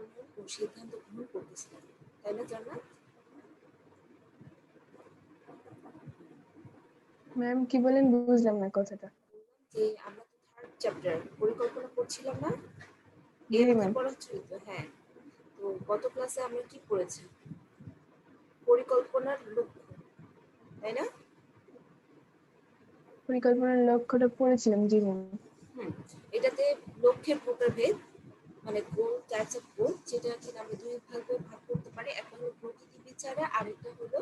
মূল্যায়ন ও সিদ্ধান্ত গ্রহণ করতেছিলাম, তাই না জান্নাত? ম্যাম কি বলেন, বুঝলাম না কথাটা। যে আমরা তো থার্ড চ্যাপ্টার পরিকল্পনা করছিলাম না, জি এর আগে ম্যাম। পড়া হচ্ছিল তো। হ্যাঁ, তো গত ক্লাসে আমরা কি পড়েছি? পরিকল্পনার লক্ষ্য, তাই না? পরিকল্পনার লক্ষ্যটা পড়েছিলাম, জি ম্যাম। হুম, এটাতে লক্ষ্যের প্রকারভেদ, মানে গোল, টাইপস অফ গোল, যেটা কিনা আমরা দুই ভাগে ভাগ করতে পারি। একটা হলো প্রকৃতি বিচারে, আরেকটা হলো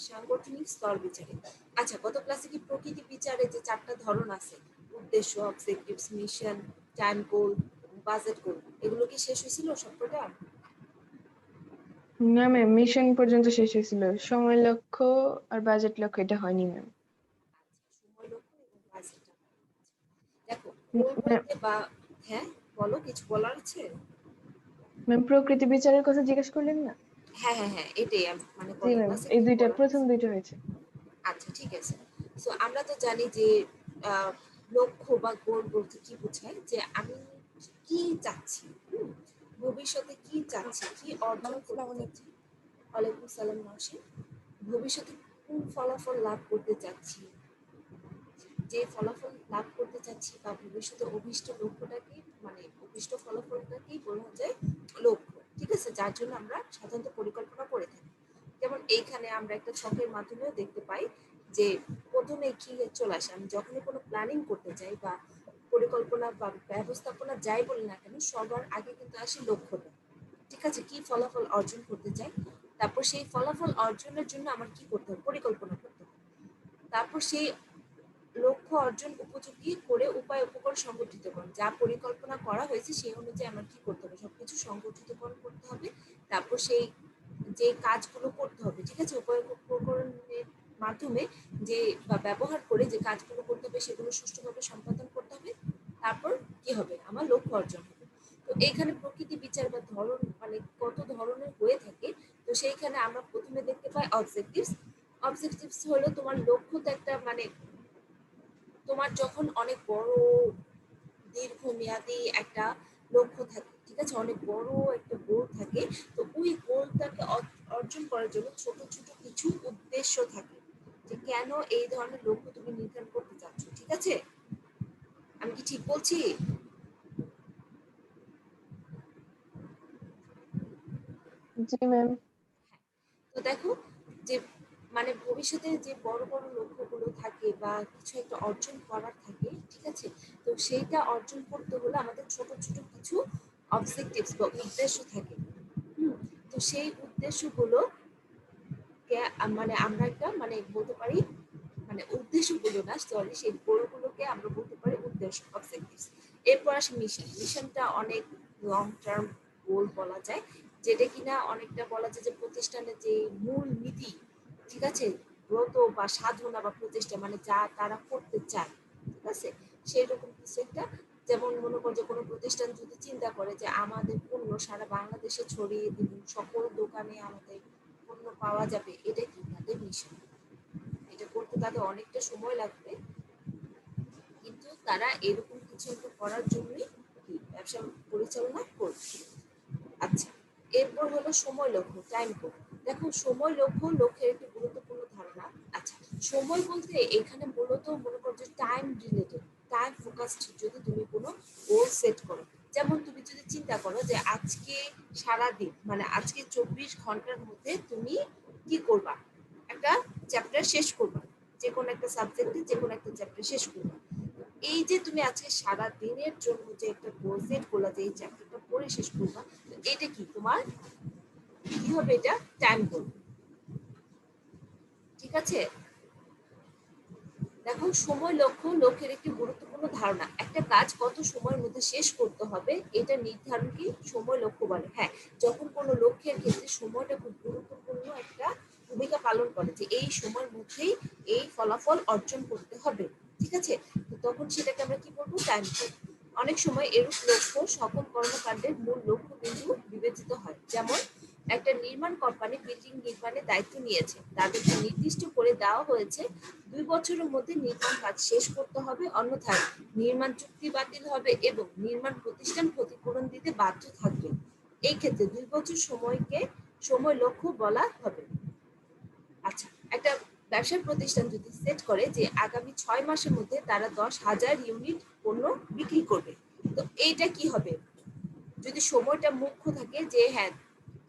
সাংগঠনিক স্তর বিচারে। আচ্ছা, গত ক্লাসে কি প্রকৃতি বিচারে যে চারটা ধরন আছে, উদ্দেশ্য, অবজেক্টিভস, মিশন, টাইম গোল, বাজেট গোল, এগুলো কি শেষ হয়েছিল সবকটা? না ম্যাম, মিশন পর্যন্ত শেষ হয়েছিল, সময় লক্ষ্য আর বাজেট লক্ষ্য এটা হয়নি ম্যাম। আচ্ছা, সময় লক্ষ্য এবং বাজেট। দেখো, গোল ম্যাম, বলতে বা, হ্যাঁ বলো, কিছু বলার আছে? ম্যাম প্রকৃতি বিচারের কথা জিজ্ঞেস করলেন না? হ্যাঁ হ্যাঁ হ্যাঁ, এটাই মানে জি গত ম্যাম, ক্লাসে এই কি দুইটা, বলা প্রথম হয়েছে। দুইটা হয়েছে। আচ্ছা ঠিক আছে। সো আমরা তো জানি যে আহ, লক্ষ্য বা গোল বলতে কি বোঝায়, যে আমি কি চাচ্ছি, ভবিষ্যতে কি চাচ্ছি, কি অর্জন করতে চাচ্ছি। ওয়ালাইকুম সালাম মাসি। ভবিষ্যতে কোন ফলাফল লাভ করতে চাচ্ছি, যে ফলাফল লাভ করতে চাচ্ছি বা ভবিষ্যতে অভীষ্ট লক্ষ্যটাকে, মানে অভীষ্ট ফলাফলটাকেই বলা যায় লক্ষ্য। ঠিক আছে, যার জন্য আমরা সাধারণত পরিকল্পনা করে থাকি। যেমন এইখানে আমরা একটা ছকের মাধ্যমেও দেখতে পাই যে প্রথমে কি চলে আসে, আমি যখনই কোনো প্ল্যানিং করতে চাই বা পরিকল্পনা বা ব্যবস্থাপনা যাই বলি না কেন, সবার আগে কিন্তু আসে লক্ষ্যটা। ঠিক আছে, কি ফলাফল অর্জন করতে চাই, তারপর সেই ফলাফল অর্জনের জন্য আমার কি করতে হবে, পরিকল্পনা করতে হবে। তারপর সেই লক্ষ্য অর্জন উপযোগী করে উপায় উপকরণ সংগঠিতকরণ, যা পরিকল্পনা করা হয়েছে সেই অনুযায়ী আমার কি করতে হবে, সবকিছু সংগঠিতকরণ করতে হবে। তারপর সেই যে কাজগুলো করতে হবে, ঠিক আছে, উপায় উপকরণের মাধ্যমে যে বা ব্যবহার করে যে কাজগুলো করতে হবে সেগুলো সুষ্ঠুভাবে সম্পাদন করতে হবে। তারপর কি হবে, আমার লক্ষ্য অর্জন হবে। তো এইখানে প্রকৃতি বিচার বা ধরন মানে কত ধরনের হয়ে থাকে। তো সেইখানে আমরা প্রথমে দেখতে পাই অবজেক্টিভস। অবজেক্টিভস হলো তোমার লক্ষ্য, তো একটা মানে তোমার যখন অনেক বড় দীর্ঘমেয়াদী একটা লক্ষ্য থাকে, ঠিক আছে, অনেক বড় একটা গোল থাকে, তো ওই গোলটাকে অর্জন করার জন্য ছোট ছোট কিছু উদ্দেশ্য থাকে, যে কেন এই ধরনের লক্ষ্য তুমি নির্ধারণ করতে চাচ্ছ। ঠিক আছে, আমি কি ঠিক বলছি? জি ম্যাম। তো দেখো, যে মানে ভবিষ্যতে যে বড় বড় লক্ষ্যগুলো থাকে বা কিছু একটা অর্জন করার থাকে, ঠিক আছে, তো সেইটা অর্জন করতে হলে আমাদের ছোট ছোট কিছু অবজেক্টিভস বা উদ্দেশ্য থাকে। হুম, তো সেই উদ্দেশ্যগুলো কে মানে আমরা একটা মানে বলতে পারি, মানে উদ্দেশ্যগুলো না, সরি, সেই গোলগুলোকে আমরা বলতে পারি উদ্দেশ্য, অবজেক্টিভস। এরপর আসে মিশন। মিশনটা অনেক লং টার্ম গোল বলা যায়, যেটা কিনা অনেকটা বলা যায় যে প্রতিষ্ঠানের যে মূল নীতি, ঠিক আছে, ব্রত বা সাধনা বা প্রচেষ্টা, মানে যা তারা করতে চায়, ঠিক আছে, সেই রকম কিছু একটা। যেমন মনে করো যে কোনো প্রতিষ্ঠান যদি চিন্তা করে যে আমাদের পণ্য সারা বাংলাদেশে ছড়িয়ে দিব, সকল দোকানে আমাদের পণ্য পাওয়া যাবে, এটা কি তাদের মিশন। এটা করতে তাদের অনেকটা সময় লাগবে, কিন্তু তারা এরকম কিছু একটা করার জন্যই কি ব্যবসা পরিচালনা করছে। আচ্ছা, এরপর হলো সময় লক্ষ্য, টাইম গোল। দেখো, সময় লক্ষ্য লক্ষ্যের একটি গুরুত্বপূর্ণ ধারণা। আচ্ছা, সময় বলতে এখানে মূলত মনে করো যে টাইম রিলেটেড, টাইম ফোকাসড, যদি তুমি কোনো গোল সেট করো। যেমন তুমি যদি চিন্তা করো যে আজকে সারাদিন মানে আজকে 24 ঘন্টার মধ্যে তুমি কি করবা, একটা চ্যাপ্টার শেষ করবা, যে কোনো একটা সাবজেক্টে যে কোনো একটা চ্যাপ্টার শেষ করবা। এই যে তুমি আজকে সারা দিনের জন্য যে একটা গোল সেট করলা যে এই চ্যাপ্টারটা পড়ে শেষ করবা, তো এটা কি তোমার কি হবে, এটা টাইম গোল। ঠিক আছে, দেখো, সময় লক্ষ্য লক্ষ্যের একটি গুরুত্বপূর্ণ ধারণা। একটা কাজ কত সময়ের মধ্যে শেষ করতে হবে এটা নির্ধারণ কি সময় লক্ষ্য বলে। হ্যাঁ, যখন কোনো লক্ষ্যের ক্ষেত্রে সময়টা খুব গুরুত্বপূর্ণ একটা ভূমিকা পালন করে, যে এই সময়ের মধ্যেই এই ফলাফল অর্জন করতে হবে, ঠিক আছে, তো তখন সেটাকে আমরা কি বলবো, টাইম গোল। অনেক সময় এরূপ লক্ষ্য সকল কর্মকাণ্ডের মূল লক্ষ্য বিন্দু বিবেচিত হয়। যেমন একটা নির্মাণ কোম্পানি বিল্ডিং নির্মাণের দায়িত্ব নিয়েছে, তাদেরকে নির্দিষ্ট করে দেওয়া হয়েছে 2 বছরের মধ্যে নির্মাণ কাজ শেষ করতে হবে, অন্যথায় নির্মাণ চুক্তি বাতিল হবে এবং নির্মাণ প্রতিষ্ঠান ক্ষতিপূরণ দিতে বাধ্য থাকবে। এই ক্ষেত্রে 2 বছর সময়কে সময় লক্ষ্য বলা হবে। আচ্ছা, একটা ব্যবসায়িক প্রতিষ্ঠান যদি সেট করে যে আগামী 6 মাসের মধ্যে তারা 10,000 ইউনিট পণ্য বিক্রি করবে, তো এইটা কি হবে? যদি সময়টা মুখ্য থাকে যে হ্যাঁ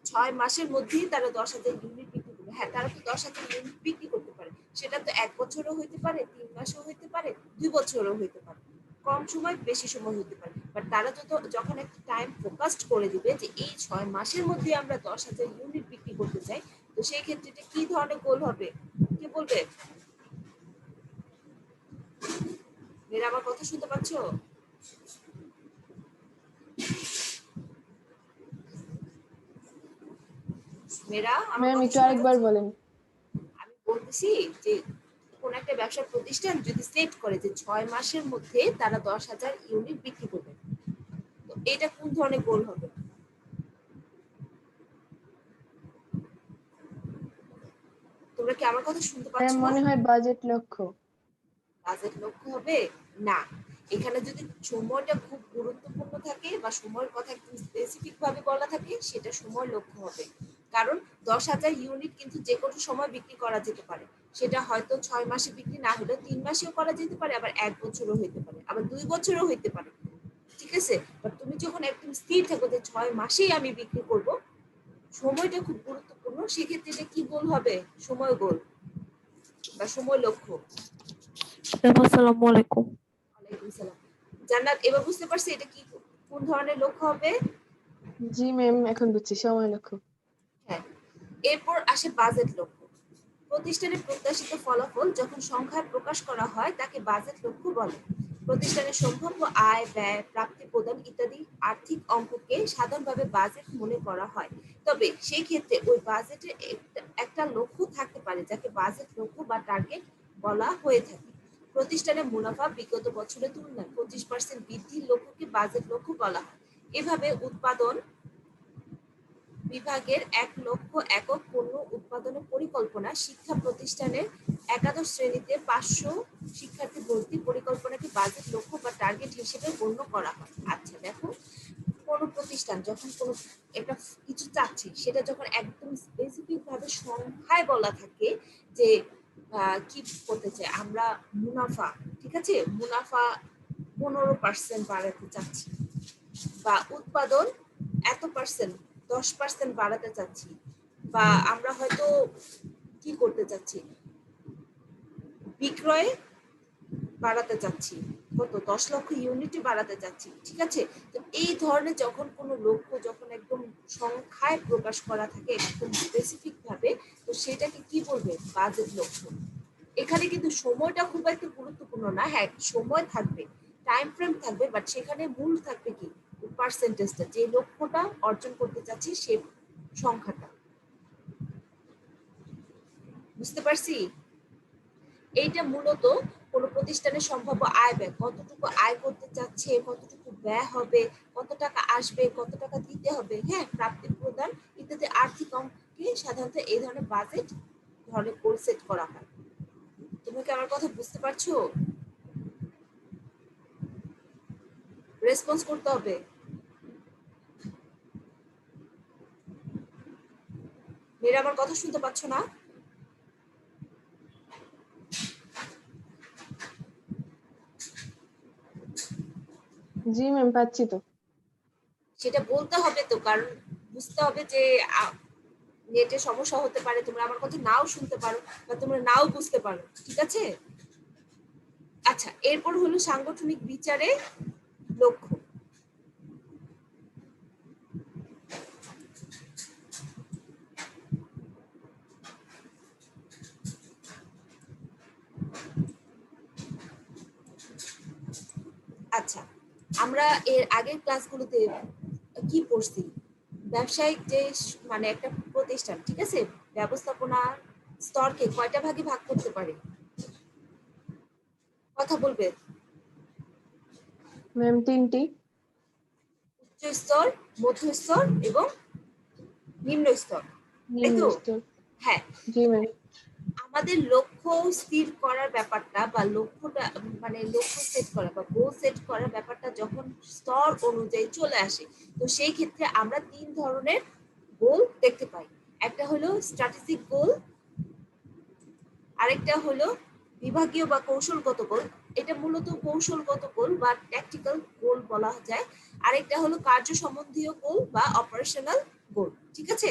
6 মাসের মধ্যেই তারা 10,000 ইউনিট বিক্রি করবে, হ্যাঁ তারা তো 10,000 ইউনিট বিক্রি করতে পারে, সেটা তো 1 বছরও হইতে পারে, 3 মাসও হইতে পারে, 2 বছরও হইতে পারে, কম সময় বেশি সময় হইতে পারে। বাট তারা যখন একটা টাইম ফোকাসড করে দিবে যে এই 6 মাসের মধ্যে আমরা 10,000 ইউনিট বিক্রি করতে চাই, তো সেই ক্ষেত্রে এটা কি ধরনের গোল হবে? কে বলবে? মেয়েরা আমার কথা শুনতে পাচ্ছ? মেয়েরা আমার ম্যাম কথা একটু শোনা আরেকবার যাচ্ছে? বলেন। আমি বলতেছি যে কোন একটা ব্যবসা প্রতিষ্ঠান যদি সেট করে যে 6 মাসের মধ্যে তারা 10,000 ইউনিট বিক্রি করবে, তো এটা কোন ধরনের গোল হবে? তোমরা কি আমার কথা শুনতে পাচ্ছ ম্যাম না? মনে হয় বাজেট লক্ষ্য। বাজেট লক্ষ্য হবে না। এখানে যদি সময়টা খুব গুরুত্বপূর্ণ থাকে বা সময়ের কথা একদম স্পেসিফিক ভাবে বলা থাকে, সেটা সময় লক্ষ্য হবে। কারণ 10,000 ইউনিট কিন্তু যে কোনো সময় বিক্রি করা যেতে পারে। সেটা হয়তো 6 মাসে বিক্রি না হলেও 3 মাসেও করা যেতে পারে, আবার 1 বছরও হইতে পারে, আবার 2 বছরও হইতে পারে। ঠিক আছে? বাট তুমি যখন একদম স্থির থাকো যে 6 মাসেই আমি বিক্রি করব, সময়টা খুব গুরুত্বপূর্ণ, সেক্ষেত্রে এটা কি গোল হবে? সময় গোল বা সময় লক্ষ্য। আসসালামু আলাইকুম। ওয়ালাইকুম সালাম। জান্নাত, এবার বুঝতে পারছি এটা কি কোন ধরনের লক্ষ্য হবে? জি ম্যাম, এখন বুঝছি, সময় লক্ষ্য। হ্যাঁ। এরপর আসে বাজেট লক্ষ্য। প্রতিষ্ঠানের প্রত্যাশিত ফলাফল যখন সংখ্যায় প্রকাশ করা হয় তাকে বাজেট লক্ষ্য বলে। প্রতিষ্ঠানের সম্ভাব্য আয়, ব্যয়, প্রাপ্তি প্রদান ইত্যাদি আর্থিক অঙ্ককে সাধারণভাবে বাজেট মনে করা হয়। তবে সেই ক্ষেত্রে ওই বাজেটে একটা লক্ষ্য থাকতে পারে যাকে বাজেট লক্ষ্য বা টার্গেট বলা হয়ে থাকে। প্রতিষ্ঠানের মুনাফা বিগত বছরের তুলনায় 25% বৃদ্ধির লক্ষ্যকে বাজেট লক্ষ্য বলা হয়। এভাবে উৎপাদন বিভাগের 1 লক্ষ একক পণ্য উৎপাদনের পরিকল্পনা, শিক্ষা প্রতিষ্ঠানের একাদশ শ্রেণীতে 500 শিক্ষার্থী ভর্তি পরিকল্পনাকে বাজেট লক্ষ্য বা টার্গেট হিসেবে গণ্য করা হয়। আচ্ছা দেখো, কোন প্রতিষ্ঠান যখন কোনো একটা কিছু চাচ্ছে, সেটা যখন একদম স্পেসিফিক ভাবে সংখ্যায় বলা থাকে যে কি করতে চাই আমরা, মুনাফা, ঠিক আছে, মুনাফা 15% বাড়াতে চাচ্ছি, বা উৎপাদন এত পার্সেন্ট 10% বাড়াতে চাচ্ছি, বা আমরা হয়তো কি করতে চাচ্ছি, বিক্রয় বাড়াতে চাচ্ছি, কত 10 লক্ষ ইউনিট বাড়াতে চাচ্ছি, ঠিক আছে। তো এই ধরনের যখন কোনো লক্ষ্য যখন একদম সংখ্যায় প্রকাশ করা থাকে একদম স্পেসিফিক ভাবে, তো সেটাকে কি বলবে? বাজেট লক্ষ্য। এখানে কিন্তু সময়টা খুব একটা গুরুত্বপূর্ণ না, হ্যাঁ সময় থাকবে, টাইম ফ্রেম থাকবে, বাট সেখানে মূল থাকবে কি পার্সেন্টেজটা, যে লক্ষ্যটা অর্জন করতে চাচ্ছি সে সংখ্যাটা। বুঝতে পারছি? এইটা মূলত কোনো প্রতিষ্ঠানের সম্ভাব্য আয় ব্যয়, কতটুকু আয় করতে চাচ্ছে, কতটুকু ব্যয় হবে, কত টাকা আসবে, কত টাকা দিতে হবে, হ্যাঁ প্রাপ্তি প্রদান ইত্যাদি আর্থিক অঙ্কে সাধারণত এই ধরনের বাজেট ধরনের গোল সেট করা হয়। তুমি কি আমার কথা বুঝতে পারছো? রেসপন্স করতে হবে। মেয়েরা আমার কথা শুনতে পাচ্ছ না? জি ম্যাম, পাচ্ছি তো। সেটা বলতে হবে তো, কারণ বুঝতে হবে যে নেটে সমস্যা হতে পারে, তোমরা আমার কথা নাও শুনতে পারো বা তোমরা নাও বুঝতে পারো, ঠিক আছে। আচ্ছা, এরপর হলো সাংগঠনিক বিচারে লক্ষ্য। আচ্ছা, আমরা এর আগের ক্লাসগুলোতে কি পড়ছি? ব্যবসায়িক যে মানে একটা প্রতিষ্ঠান, ঠিক আছে, ব্যবস্থাপনা স্তরকে কয়টা ভাগে ভাগ করতে পারে? কথা বলবে। ম্যাম 3টি। উচ্চ স্তর, মধ্য স্তর এবং নিম্ন স্তর, তাই নিম্ন তো? স্তর। হ্যাঁ। জি ম্যাম। আমাদের লক্ষ্য স্থির করার ব্যাপারটা বা লক্ষ্যটা মানে লক্ষ্য সেট করা বা গোল সেট করার ব্যাপারটা যখন স্তর অনুযায়ী চলে আসে, তো সেই ক্ষেত্রে আমরা 3 ধরনের গোল দেখতে পাই। একটা হলো স্ট্র্যাটেজিক গোল, আরেকটা হলো বিভাগীয় বা কৌশলগত গোল, এটা মূলত কৌশলগত গোল বা ট্যাকটিক্যাল গোল বলা যায়। আরেকটা হলো কার্য সম্বন্ধীয় গোল বা অপারেশনাল গোল। ঠিক আছে?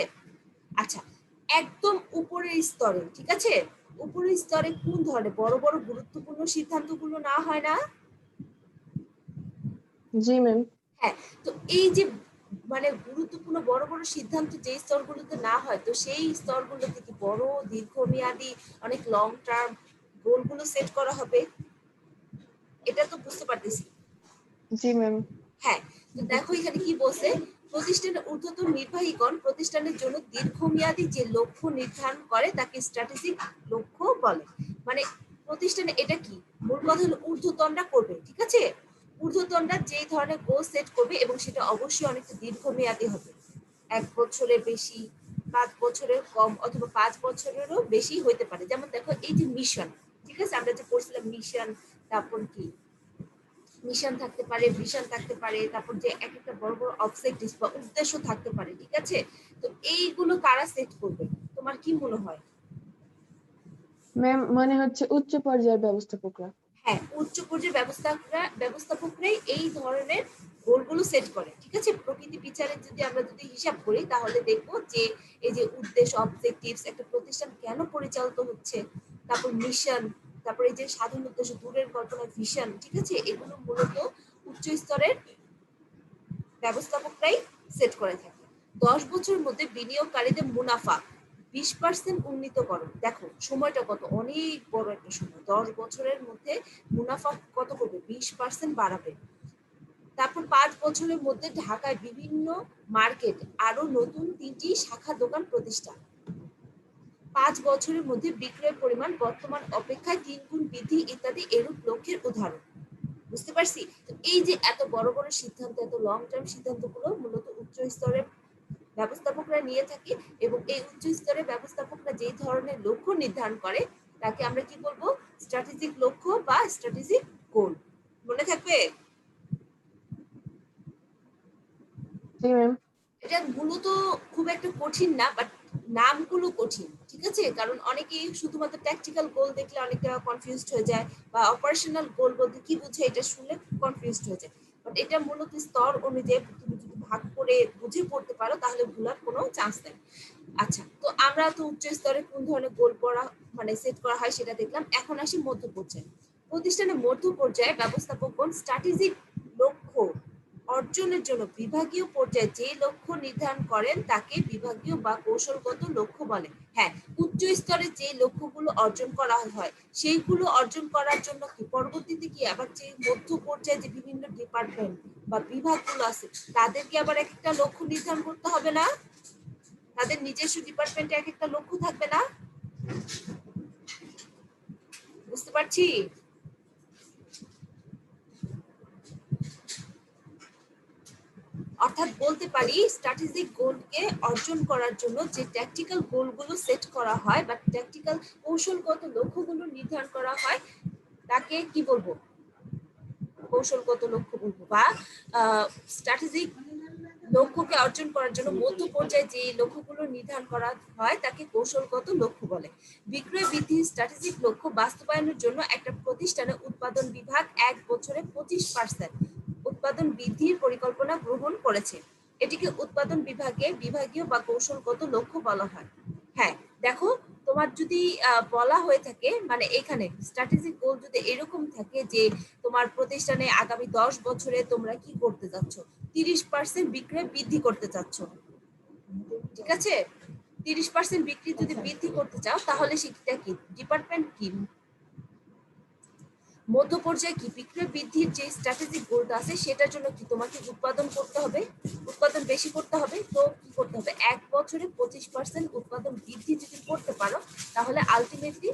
আচ্ছা, একদম উপরের স্তরে, ঠিক আছে, উপরের স্তরে কোন ধরনের বড় বড় গুরুত্বপূর্ণ সিদ্ধান্তগুলো না হয় না? জি ম্যাম। হ্যাঁ, তো এই যে মানে গুরুত্বপূর্ণ বড় বড় সিদ্ধান্ত যে স্তরগুলোতে না হয়, তো সেই স্তরগুলোতে কি বড় দীর্ঘমেয়াদী অনেক লং টার্ম গোলগুলো সেট করা হবে? এটা তো বুঝতে পারতেছি। জি ম্যাম। হ্যাঁ, তো দেখো এখানে কি বলছে, প্রতিষ্ঠানের ঊর্ধ্বতন নির্বাহীগণ প্রতিষ্ঠানের জন্য দীর্ঘমেয়াদী যে লক্ষ্য নির্ধারণ করে তাকে স্ট্র্যাটেজিক লক্ষ্য বলে। মানে প্রতিষ্ঠানে এটা কি মূল কথা হলো ঊর্ধ্বতনরা করবে, ঠিক আছে, ঊর্ধ্বতনরা যে ধরনের গোল সেট করবে এবং সেটা অবশ্যই অনেকটা দীর্ঘমেয়াদী হবে, 1 বছরের বেশি, 5 বছরের কম, অথবা 5 বছরেরও বেশি হইতে পারে। যেমন দেখো এই যে মিশন, ঠিক আছে, আমরা যে পড়ছিলাম মিশন, তারপর কি মিশন থাকতে পারে, ভিশন থাকতে পারে, তারপর যে এক একটা বড় বড় অবজেক্টিভ বা উদ্দেশ্য থাকতে পারে, ঠিক আছে, তো এইগুলো কারা সেট করবে তোমার কি মনে হয়? ম্যাম মানে হচ্ছে উচ্চ পর্যায়ের ব্যবস্থাপকরা। হ্যাঁ, উচ্চ পর্যায়ের ব্যবস্থাপকরাই এই ধরনের গোলগুলো সেট করে, ঠিক আছে। প্রকৃতি বিচারে যদি হিসাব করি তাহলে দেখবো যে এই যে উদ্দেশ্য, অবজেক্টিভস, একটা প্রতিষ্ঠান কেন পরিচালিত হচ্ছে, তারপর মিশন, তারপর এই যে স্বাধীন উদ্দেশ্য, দূরের কল্পনা, ভিশন, ঠিক আছে, এগুলো মূলত উচ্চ স্তরের ব্যবস্থাপকরাই সেট করে থাকে। 10 বছরের মধ্যে বিনিয়োগকারীদের মুনাফা 20% উন্নীত করো। দেখো সময়টা কত অনেক বড় একটা সময়, 10 বছরের মধ্যে মুনাফা কত করবে, 20% বাড়াবে। তারপর 5 বছরের মধ্যে ঢাকায় বিভিন্ন মার্কেট আরো নতুন 3টি শাখা দোকান প্রতিষ্ঠা। 5 বছরের মধ্যে বিক্রয়ের পরিমাণ বর্তমান অপেক্ষায় 3 গুণ বৃদ্ধি ইত্যাদি এরূপ লক্ষ্যের উদাহরণ। বুঝতে পারছি? তো এই যে এত বড় বড় সিদ্ধান্ত, এত লং টার্ম সিদ্ধান্তগুলো মূলত উচ্চ স্তরের ব্যবস্থাপকরা নিয়ে থাকে, এবং এই উচ্চ স্তরের ব্যবস্থাপকরা যে ধরনের লক্ষ্য নির্ধারণ করে তাকে আমরা কি বলবো, স্ট্র্যাটেজিক লক্ষ্য বা স্ট্র্যাটেজিক গোল। মনে থাকবে? জি ম্যাম। এটা মূলত খুব একটা কঠিন না, বাট নামগুলো কঠিন, ঠিক আছে, কারণ অনেকেই শুধুমাত্র ট্যাকটিক্যাল গোল দেখলে অনেকটা কনফিউজড হয়ে যায়, বা অপারেশনাল গোল বলতে কি বুঝে এটা শুনলে কনফিউজড হয়ে যায়। বাট এটা মূলত স্তর অনুযায়ী তুমি যদি ভাগ করে বুঝে পড়তে পারো তাহলে ভুলার কোনো চান্স নেই। আচ্ছা, তো আমরা তো উচ্চ স্তরে কোন ধরনের গোল পড়া মানে সেট করা হয় সেটা দেখলাম। এখন আসি মধ্য পর্যায়ে। প্রতিষ্ঠানের মধ্য পর্যায়ে ব্যবস্থাপকগণ স্ট্র্যাটেজিক লক্ষ্য অর্জনের জন্য বিভাগীয় পর্যায়ে যে লক্ষ্য নির্ধারণ করেন তাকে বিভাগীয় বা কৌশলগত লক্ষ্য বলে। হ্যাঁ, উচ্চ স্তরে যে লক্ষ্যগুলো অর্জন করা হয় সেইগুলো অর্জন করার জন্য কি পরবর্তীতে কি আবার যে মধ্য পর্যায়ে যে বিভিন্ন ডিপার্টমেন্ট বা বিভাগগুলো আছে তাদেরকে আবার এক একটা লক্ষ্য নির্ধারণ করতে হবে না? তাদের নিজস্ব ডিপার্টমেন্টে এক একটা লক্ষ্য থাকবে না? বুঝতে পারছি? অর্থাৎ বলতে পারি স্ট্র্যাটেজিক গোলকে অর্জন করার জন্য যে ট্যাকটিক্যাল গোলগুলো সেট করা হয় বা ট্যাকটিক্যাল কৌশলগত লক্ষ্যগুলো নির্ধারণ করা হয় তাকে কি বলবো, কৌশলগত লক্ষ্য বলবো, বা স্ট্র্যাটেজিক লক্ষ্যকে অর্জন করার জন্য মধ্য পর্যায়ে যে লক্ষ্যগুলো নির্ধারণ করা হয় তাকে কৌশলগত লক্ষ্য বলে। বিক্রয় বৃদ্ধির স্ট্র্যাটেজিক লক্ষ্য বাস্তবায়নের জন্য একটা প্রতিষ্ঠানে উৎপাদন বিভাগ 1 বছরে 25% উৎপাদন বৃদ্ধির পরিকল্পনা গ্রহণ করেছে। এটিকে উৎপাদন বিভাগের বিভাগীয় বা কৌশলগত লক্ষ্য বলা হয়। হ্যাঁ, দেখো তোমার যদি বলা হয়ে থাকে মানে এখানে স্ট্র্যাটেজিক গোল যদি এরকম থাকে যে তোমার প্রতিষ্ঠানে আগামী 10 বছরে তোমরা কি করতে যাচ্ছ, 30% বিক্রয় বৃদ্ধি করতে চাচ্ছ, ঠিক আছে, 30% বিক্রি যদি বৃদ্ধি করতে চাও তাহলে সেটা কি ডিপার্টমেন্ট কি মধ্য পর্যায়ে কি বিক্রয় বৃদ্ধির যে স্ট্র্যাটেজিক গোলটা আছে সেটার জন্য কি তোমাকে উৎপাদন করতে হবে, উৎপাদন বেশি করতে হবে, তো কি করতে হবে 1 বছরে 25% উৎপাদন বৃদ্ধি যদি করতে পারো তাহলে আলটিমেটলি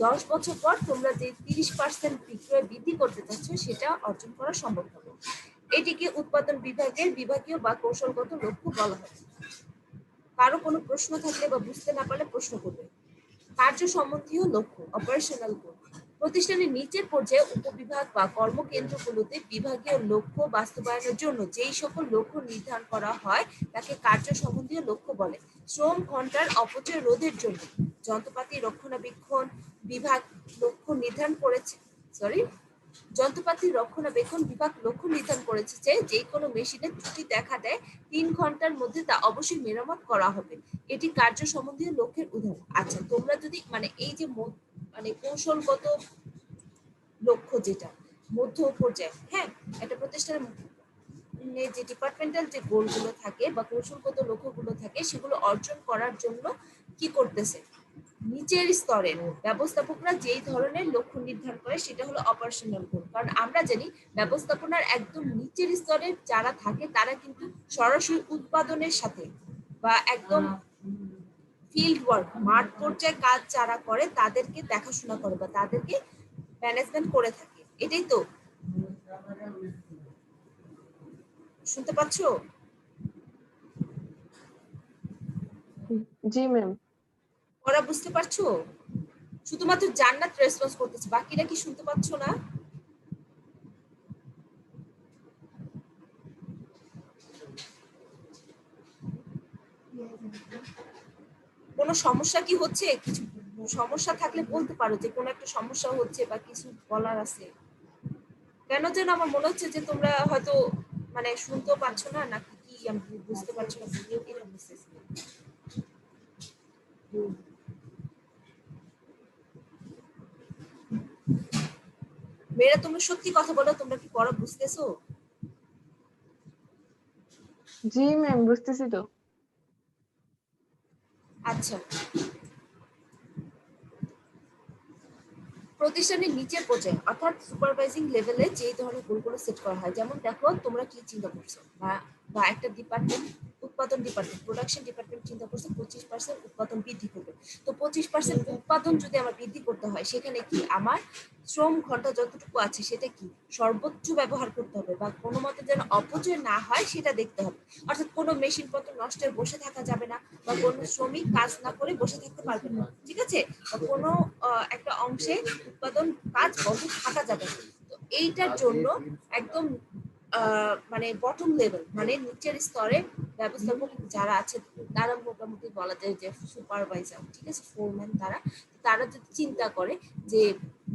10 বছর পর তোমরা যে 30% বিক্রয় বৃদ্ধি করতে চাচ্ছ সেটা অর্জন করা সম্ভব হবে। এটিকে উৎপাদন বিভাগের বিভাগীয় বা কৌশলগত লক্ষ্য বলা হয়। কারো কোনো প্রশ্ন থাকলে বা বুঝতে না পারলে প্রশ্ন করবে। কার্য সম্বন্ধীয় লক্ষ্য অপারেশনাল গোল। প্রতিষ্ঠানের নিচের পর্যায়ে উপবিভাগ বা কর্মকেন্দ্রগুলোতে বিভাগীয় লক্ষ্য বাস্তবায়নের জন্য যেই সকল লক্ষ্য নির্ধারণ করা হয় তাকে কার্য সম্বন্ধীয় লক্ষ্য বলে। শ্রম ঘন্টার অপচয় রোধের জন্য যন্ত্রপাতি রক্ষণাবেক্ষণ বিভাগ লক্ষ্য নির্ধারণ করেছে যন্ত্রপাতি রক্ষণাবেক্ষণ বিভাগ লক্ষ্য নির্ধারণ করেছে যে কোনো মেশিনে ত্রুটি দেখা দেয় 3 ঘন্টার মধ্যে তা অবশ্যই মেরামত করা হবে। এটি কার্য সম্বন্ধীয় লক্ষ্যের উদাহরণ। আচ্ছা, তোমরা যদি মানে এই যে মানে কৌশলগত লক্ষ্য যেটা মধ্য পর্যায়ে, হ্যাঁ, একটা প্রতিষ্ঠানের যে ডিপার্টমেন্টাল যে গোলগুলো থাকে বা কৌশলগত লক্ষ্যগুলো থাকে সেগুলো অর্জন করার জন্য কি করতেছে, নিচের স্তরের ব্যবস্থাপকরা যেই ধরনের লক্ষ্য নির্ধারণ করে সেটা হলো অপারেশনাল গোল। কারণ আমরা জানি ব্যবস্থাপনার একদম নিচের স্তরের যারা থাকে তারা কিন্তু সরাসরি উৎপাদনের সাথে বা একদম ফিল্ড ওয়ার্ক মাঠ পর্যায়ে কাজ যারা করে তাদেরকে দেখাশোনা করে বা তাদেরকে ম্যানেজমেন্ট করে থাকে। এটাই তো, শুনতে পাচ্ছো? জি ম্যাম। ওরা বুঝতে পারছো? শুধুমাত্র জান্নাত রেসপন্স করতেছে, বাকিরা কি শুনতে পাচ্ছ না? কোনো সমস্যা কি হচ্ছে? কিছু সমস্যা থাকলে বলতে পারো যে কোনো একটা সমস্যা হচ্ছে বা কিছু বলার আছে। কেন যেন আমার মনে হচ্ছে যে তোমরা হয়তো মানে শুনতেও পাচ্ছ না নাকি কি আমি বুঝতে পারছি না। এরকম মেসেজ মেয়েরা, তোমরা সত্যি কথা বলো, তোমরা কি পড়া বুঝতেছো? জি ম্যাম, বুঝতেছি তো। আচ্ছা, প্রতিষ্ঠানের নিচের পর্যায়ে অর্থাৎ সুপারভাইজিং লেভেলে যে ধরনের গোলগুলো সেট করা হয়, যেমন দেখো তোমরা কি চিন্তা করছো বা একটা ডিপার্টমেন্ট উৎপাদন ডিপার্টমেন্ট প্রোডাকশন ডিপার্টমেন্ট চিন্তা করছে 25% উৎপাদন বৃদ্ধি করবে। তো 25% উৎপাদন যদি আমার বৃদ্ধি করতে হয় সেখানে কি আমার শ্রম ঘন্টা যতটুকু আছে সেটা কি সর্বোচ্চ ব্যবহার করতে হবে বা কোনো মতে যেন অপচয় না হয় সেটা দেখতে হবে। অর্থাৎ কোনো মেশিন পত্র নষ্ট হয়ে বসে থাকা যাবে না বা কোনো শ্রমিক কাজ না করে বসে থাকতে পারবে না, ঠিক আছে? বা কোনো একটা অংশে উৎপাদন কাজ বন্ধ থাকা যাবে না। তো এইটার জন্য একদম মানে বটম লেভেল মানে নিচের স্তরে ব্যবস্থাপক যারা আছে তারা মোটামুটি বলা যায় যে সুপারভাইজার, ঠিক আছে, ফোরম্যান, তারা তারা যদি চিন্তা করে যে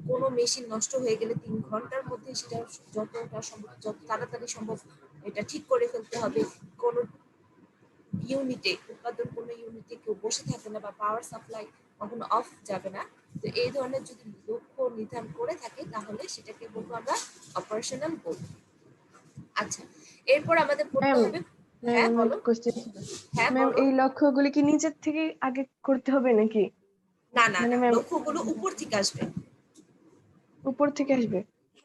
কোনো মেশিন নষ্ট হয়ে গেলে 3 ঘন্টার মধ্যে সেটা যতটা সম্ভব যত তাড়াতাড়ি সম্ভব এটা ঠিক করে ফেলতে হবে। কোনো ইউনিটে উৎপাদন কোনো ইউনিটে কেউ বসে থাকে না বা পাওয়ার সাপ্লাই কখনো অফ যাবে না। তো এই ধরনের যদি লক্ষ্য নির্ধারণ করে থাকে তাহলে সেটাকে বলবো আমরা অপারেশনাল গোল। আচ্ছা, এরপর আমাদের পড়তে ম্যাম, হবে। ম্যাম হ্যাঁ আমার বলো। একটা কোশ্চেন ছিল। হ্যাঁ ম্যাম, বলো। এই লক্ষ্যগুলি কি নিজের থেকে আগে করতে হবে নাকি? না না মানে না, ম্যাম, লক্ষ্যগুলো উপর থেকে আসবে। উপর থেকে আসবে?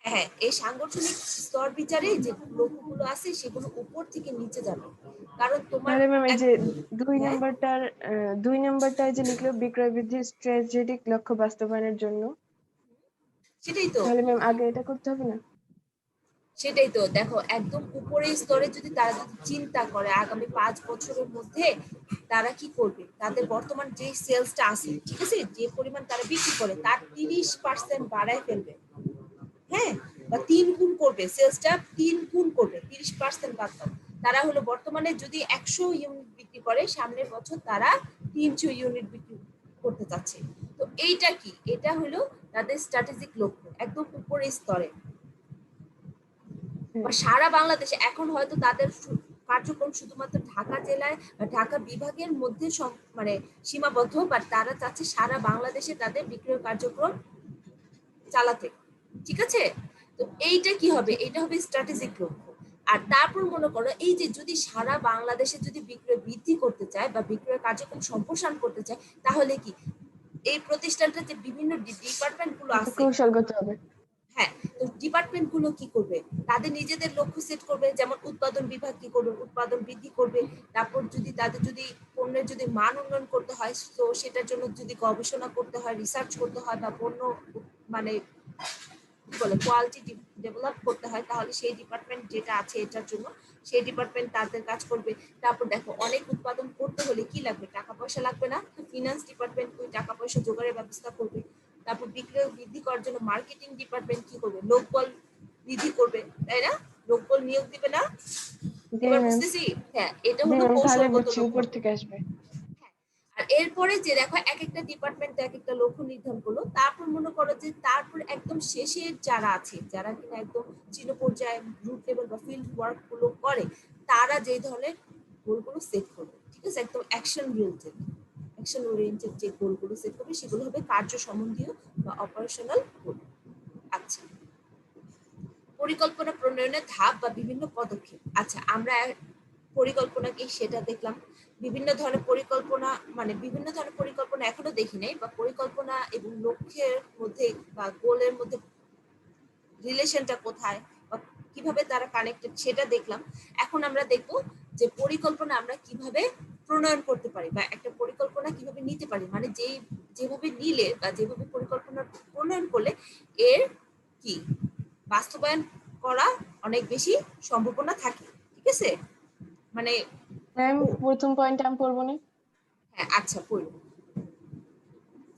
হ্যাঁ হ্যাঁ, এই সাংগঠনিক স্তর বিচারে যে লক্ষ্যগুলো আছে সেগুলো উপর থেকে নিচে যাবে। কারণ তোমার তাহলে ম্যাম এই যে দুই হ্যাঁ নাম্বারটার 2 নাম্বারটায় যে লিখলো বিক্রয় বৃদ্ধির স্ট্র্যাটেজিক লক্ষ্য বাস্তবায়নের জন্য, সেটাই তো। তাহলে ম্যাম আগে এটা করতে হবে না? সেটাই তো, দেখো একদম উপরের স্তরে যদি তারা যদি চিন্তা করে আগামী 5 বছরের মধ্যে তারা কি করবে, তাদের বর্তমান যে সেলসটা আছে, ঠিক আছে, যে পরিমাণ তারা বিক্রি করে তার 30% বাড়ায় ফেলবে, হ্যাঁ, বা 3 গুণ করবে, সেলসটা 3 গুণ করবে, 30% বাদ দাও। তারা হলো বর্তমানে যদি 100 ইউনিট বিক্রি করে সামনের বছর তারা 300 ইউনিট বিক্রি করতে চাচ্ছে। তো এইটা কি, এটা হলো তাদের স্ট্র্যাটেজিক লক্ষ্য একদম উপরের স্তরে বা সারা বাংলাদেশে। এখন হয়তো তাদের কার্যক্রম শুধুমাত্র ঢাকা জেলায় বা ঢাকা বিভাগের মধ্যে মানে সীমাবদ্ধ, বাট তারা চাচ্ছে সারা বাংলাদেশে তাদের বিক্রয় কার্যক্রম চালাতে, ঠিক আছে? তো এইটা কি হবে, এটা হবে স্ট্র্যাটেজিক লক্ষ্য। আর তারপর মনে করো এই যে যদি সারা বাংলাদেশে যদি বিক্রয় বৃদ্ধি করতে চায় বা বিক্রয় কার্যক্রম সম্প্রসারণ করতে চায় তাহলে কি এই প্রতিষ্ঠানটা যে বিভিন্ন ডিপার্টমেন্ট গুলো এটা আছে, কৌশলগত হবে। হ্যাঁ, তো ডিপার্টমেন্ট গুলো কি করবে, তাদের নিজেদের লক্ষ্য সেট করবে। যেমন উৎপাদন বিভাগ কি করবে, উৎপাদন বৃদ্ধি করবে। তারপর যদি তাদের যদি পণ্যের যদি মান উন্নয়ন করতে হয় তো সেটার জন্য যদি গবেষণা করতে হয়, রিসার্চ করতে হয় বা পণ্য মানে কি বলে কোয়ালিটি ডেভেলপ করতে হয়, তাহলে সেই ডিপার্টমেন্ট যেটা আছে এটার জন্য সেই ডিপার্টমেন্ট তাদের কাজ করবে। তারপর দেখো অনেক উৎপাদন করতে হলে কি লাগবে, টাকা পয়সা লাগবে না? ফিনান্স ডিপার্টমেন্ট ওই টাকা পয়সা জোগাড়ের ব্যবস্থা করবে। তারপর বিক্রয় বৃদ্ধি করার জন্য মার্কেটিং ডিপার্টমেন্ট কি করবে, লোকবল বৃদ্ধি করবে, তাই না? লোকবল নিয়োগ দিবে না? জি এবার ম্যাম। বুঝতেছি। হ্যাঁ, এটা জি হলো ম্যাম, তাহলে কৌশলগত বুঝছি উপর লক্ষ্য। থেকে আসবে। আর এরপরে যে দেখো এক একটা ডিপার্টমেন্ট এক একটা লক্ষ্য নির্ধারণ করলো, তারপর মনে করো যে তারপর একদম শেষের যারা আছে, যারা কিনা একদম চির পর্যায়ে গ্রুপ লেভেল বা ফিল্ড ওয়ার্ক গুলো করে, তারা যে ধরনের গোলগুলো সেট করবে, ঠিক আছে, একদম অ্যাকশন ওরিয়েন্টেড যে গোলগুলো সেট করবে সেগুলো হবে কার্য সম্বন্ধীয় বা অপারেশনাল গোল। আচ্ছা, পরিকল্পনা প্রণয়নের ধাপ বা বিভিন্ন পদক্ষেপ। আচ্ছা, আমরা পরিকল্পনা কি সেটা দেখলাম। বিভিন্ন ধরনের পরিকল্পনা, মানে বিভিন্ন ধরনের পরিকল্পনা এখনো দেখি নাই, বা পরিকল্পনা এবং লক্ষ্যের মধ্যে বা গোলের মধ্যে রিলেশনটা কোথায় বা কিভাবে তারা কানেক্টেড সেটা দেখলাম। এখন আমরা দেখব যে পরিকল্পনা আমরা কিভাবে প্রণয়ন করতে পারি বা একটা পরিকল্পনা কিভাবে নিতে পারি, মানে যেভাবে নিলে বা যেভাবে পরিকল্পনা প্রণয়ন করলে এর কি বাস্তবায়ন করা অনেক বেশি সম্ভাবনা থাকে, ঠিক আছে? মানে ম্যাম, প্রথম পয়েন্ট আমি পড়বো না? হ্যাঁ, আচ্ছা পড়ি।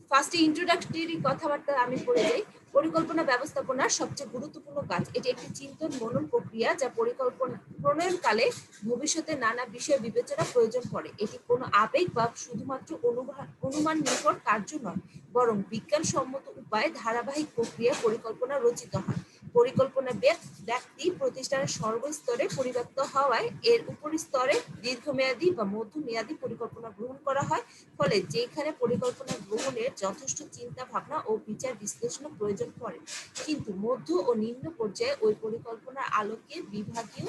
ফার্স্টে ইন্ট্রোডাক্টরি কথাবার্তা আমি পড়ে যাই। পরিকল্পনা ব্যবস্থাপনার সবচেয়ে গুরুত্বপূর্ণ কাজ, এটি একটি চিন্তন মনন প্রক্রিয়া যা পরিকল্পনা প্রণয়নকালে ভবিষ্যতে নানা বিষয় বিবেচনা প্রয়োজন পড়ে। এটি কোনো আবেগ বা শুধুমাত্র অনুমান নির্ভর কার্য নয়, বরং বিজ্ঞানসম্মত উপায়ে ধারাবাহিক প্রক্রিয়া পরিকল্পনা রচিত হয়। পরিকল্পনা ব্যক্তি প্রতিষ্ঠানের সর্বস্তরে পরিব্যাপ্ত হওয়ায় এর উপরি স্তরে দীর্ঘমেয়াদী বা মধ্যমেয়াদী পরিকল্পনা গ্রহণ করা হয়। ফলে যেখানে পরিকল্পনা গ্রহণের যথেষ্ট চিন্তা ভাবনা ও বিচার বিশ্লেষণ প্রয়োজন পড়ে, কিন্তু মধ্য ও নিম্ন পর্যায়ে ওই পরিকল্পনার আলোকে বিভাগীয়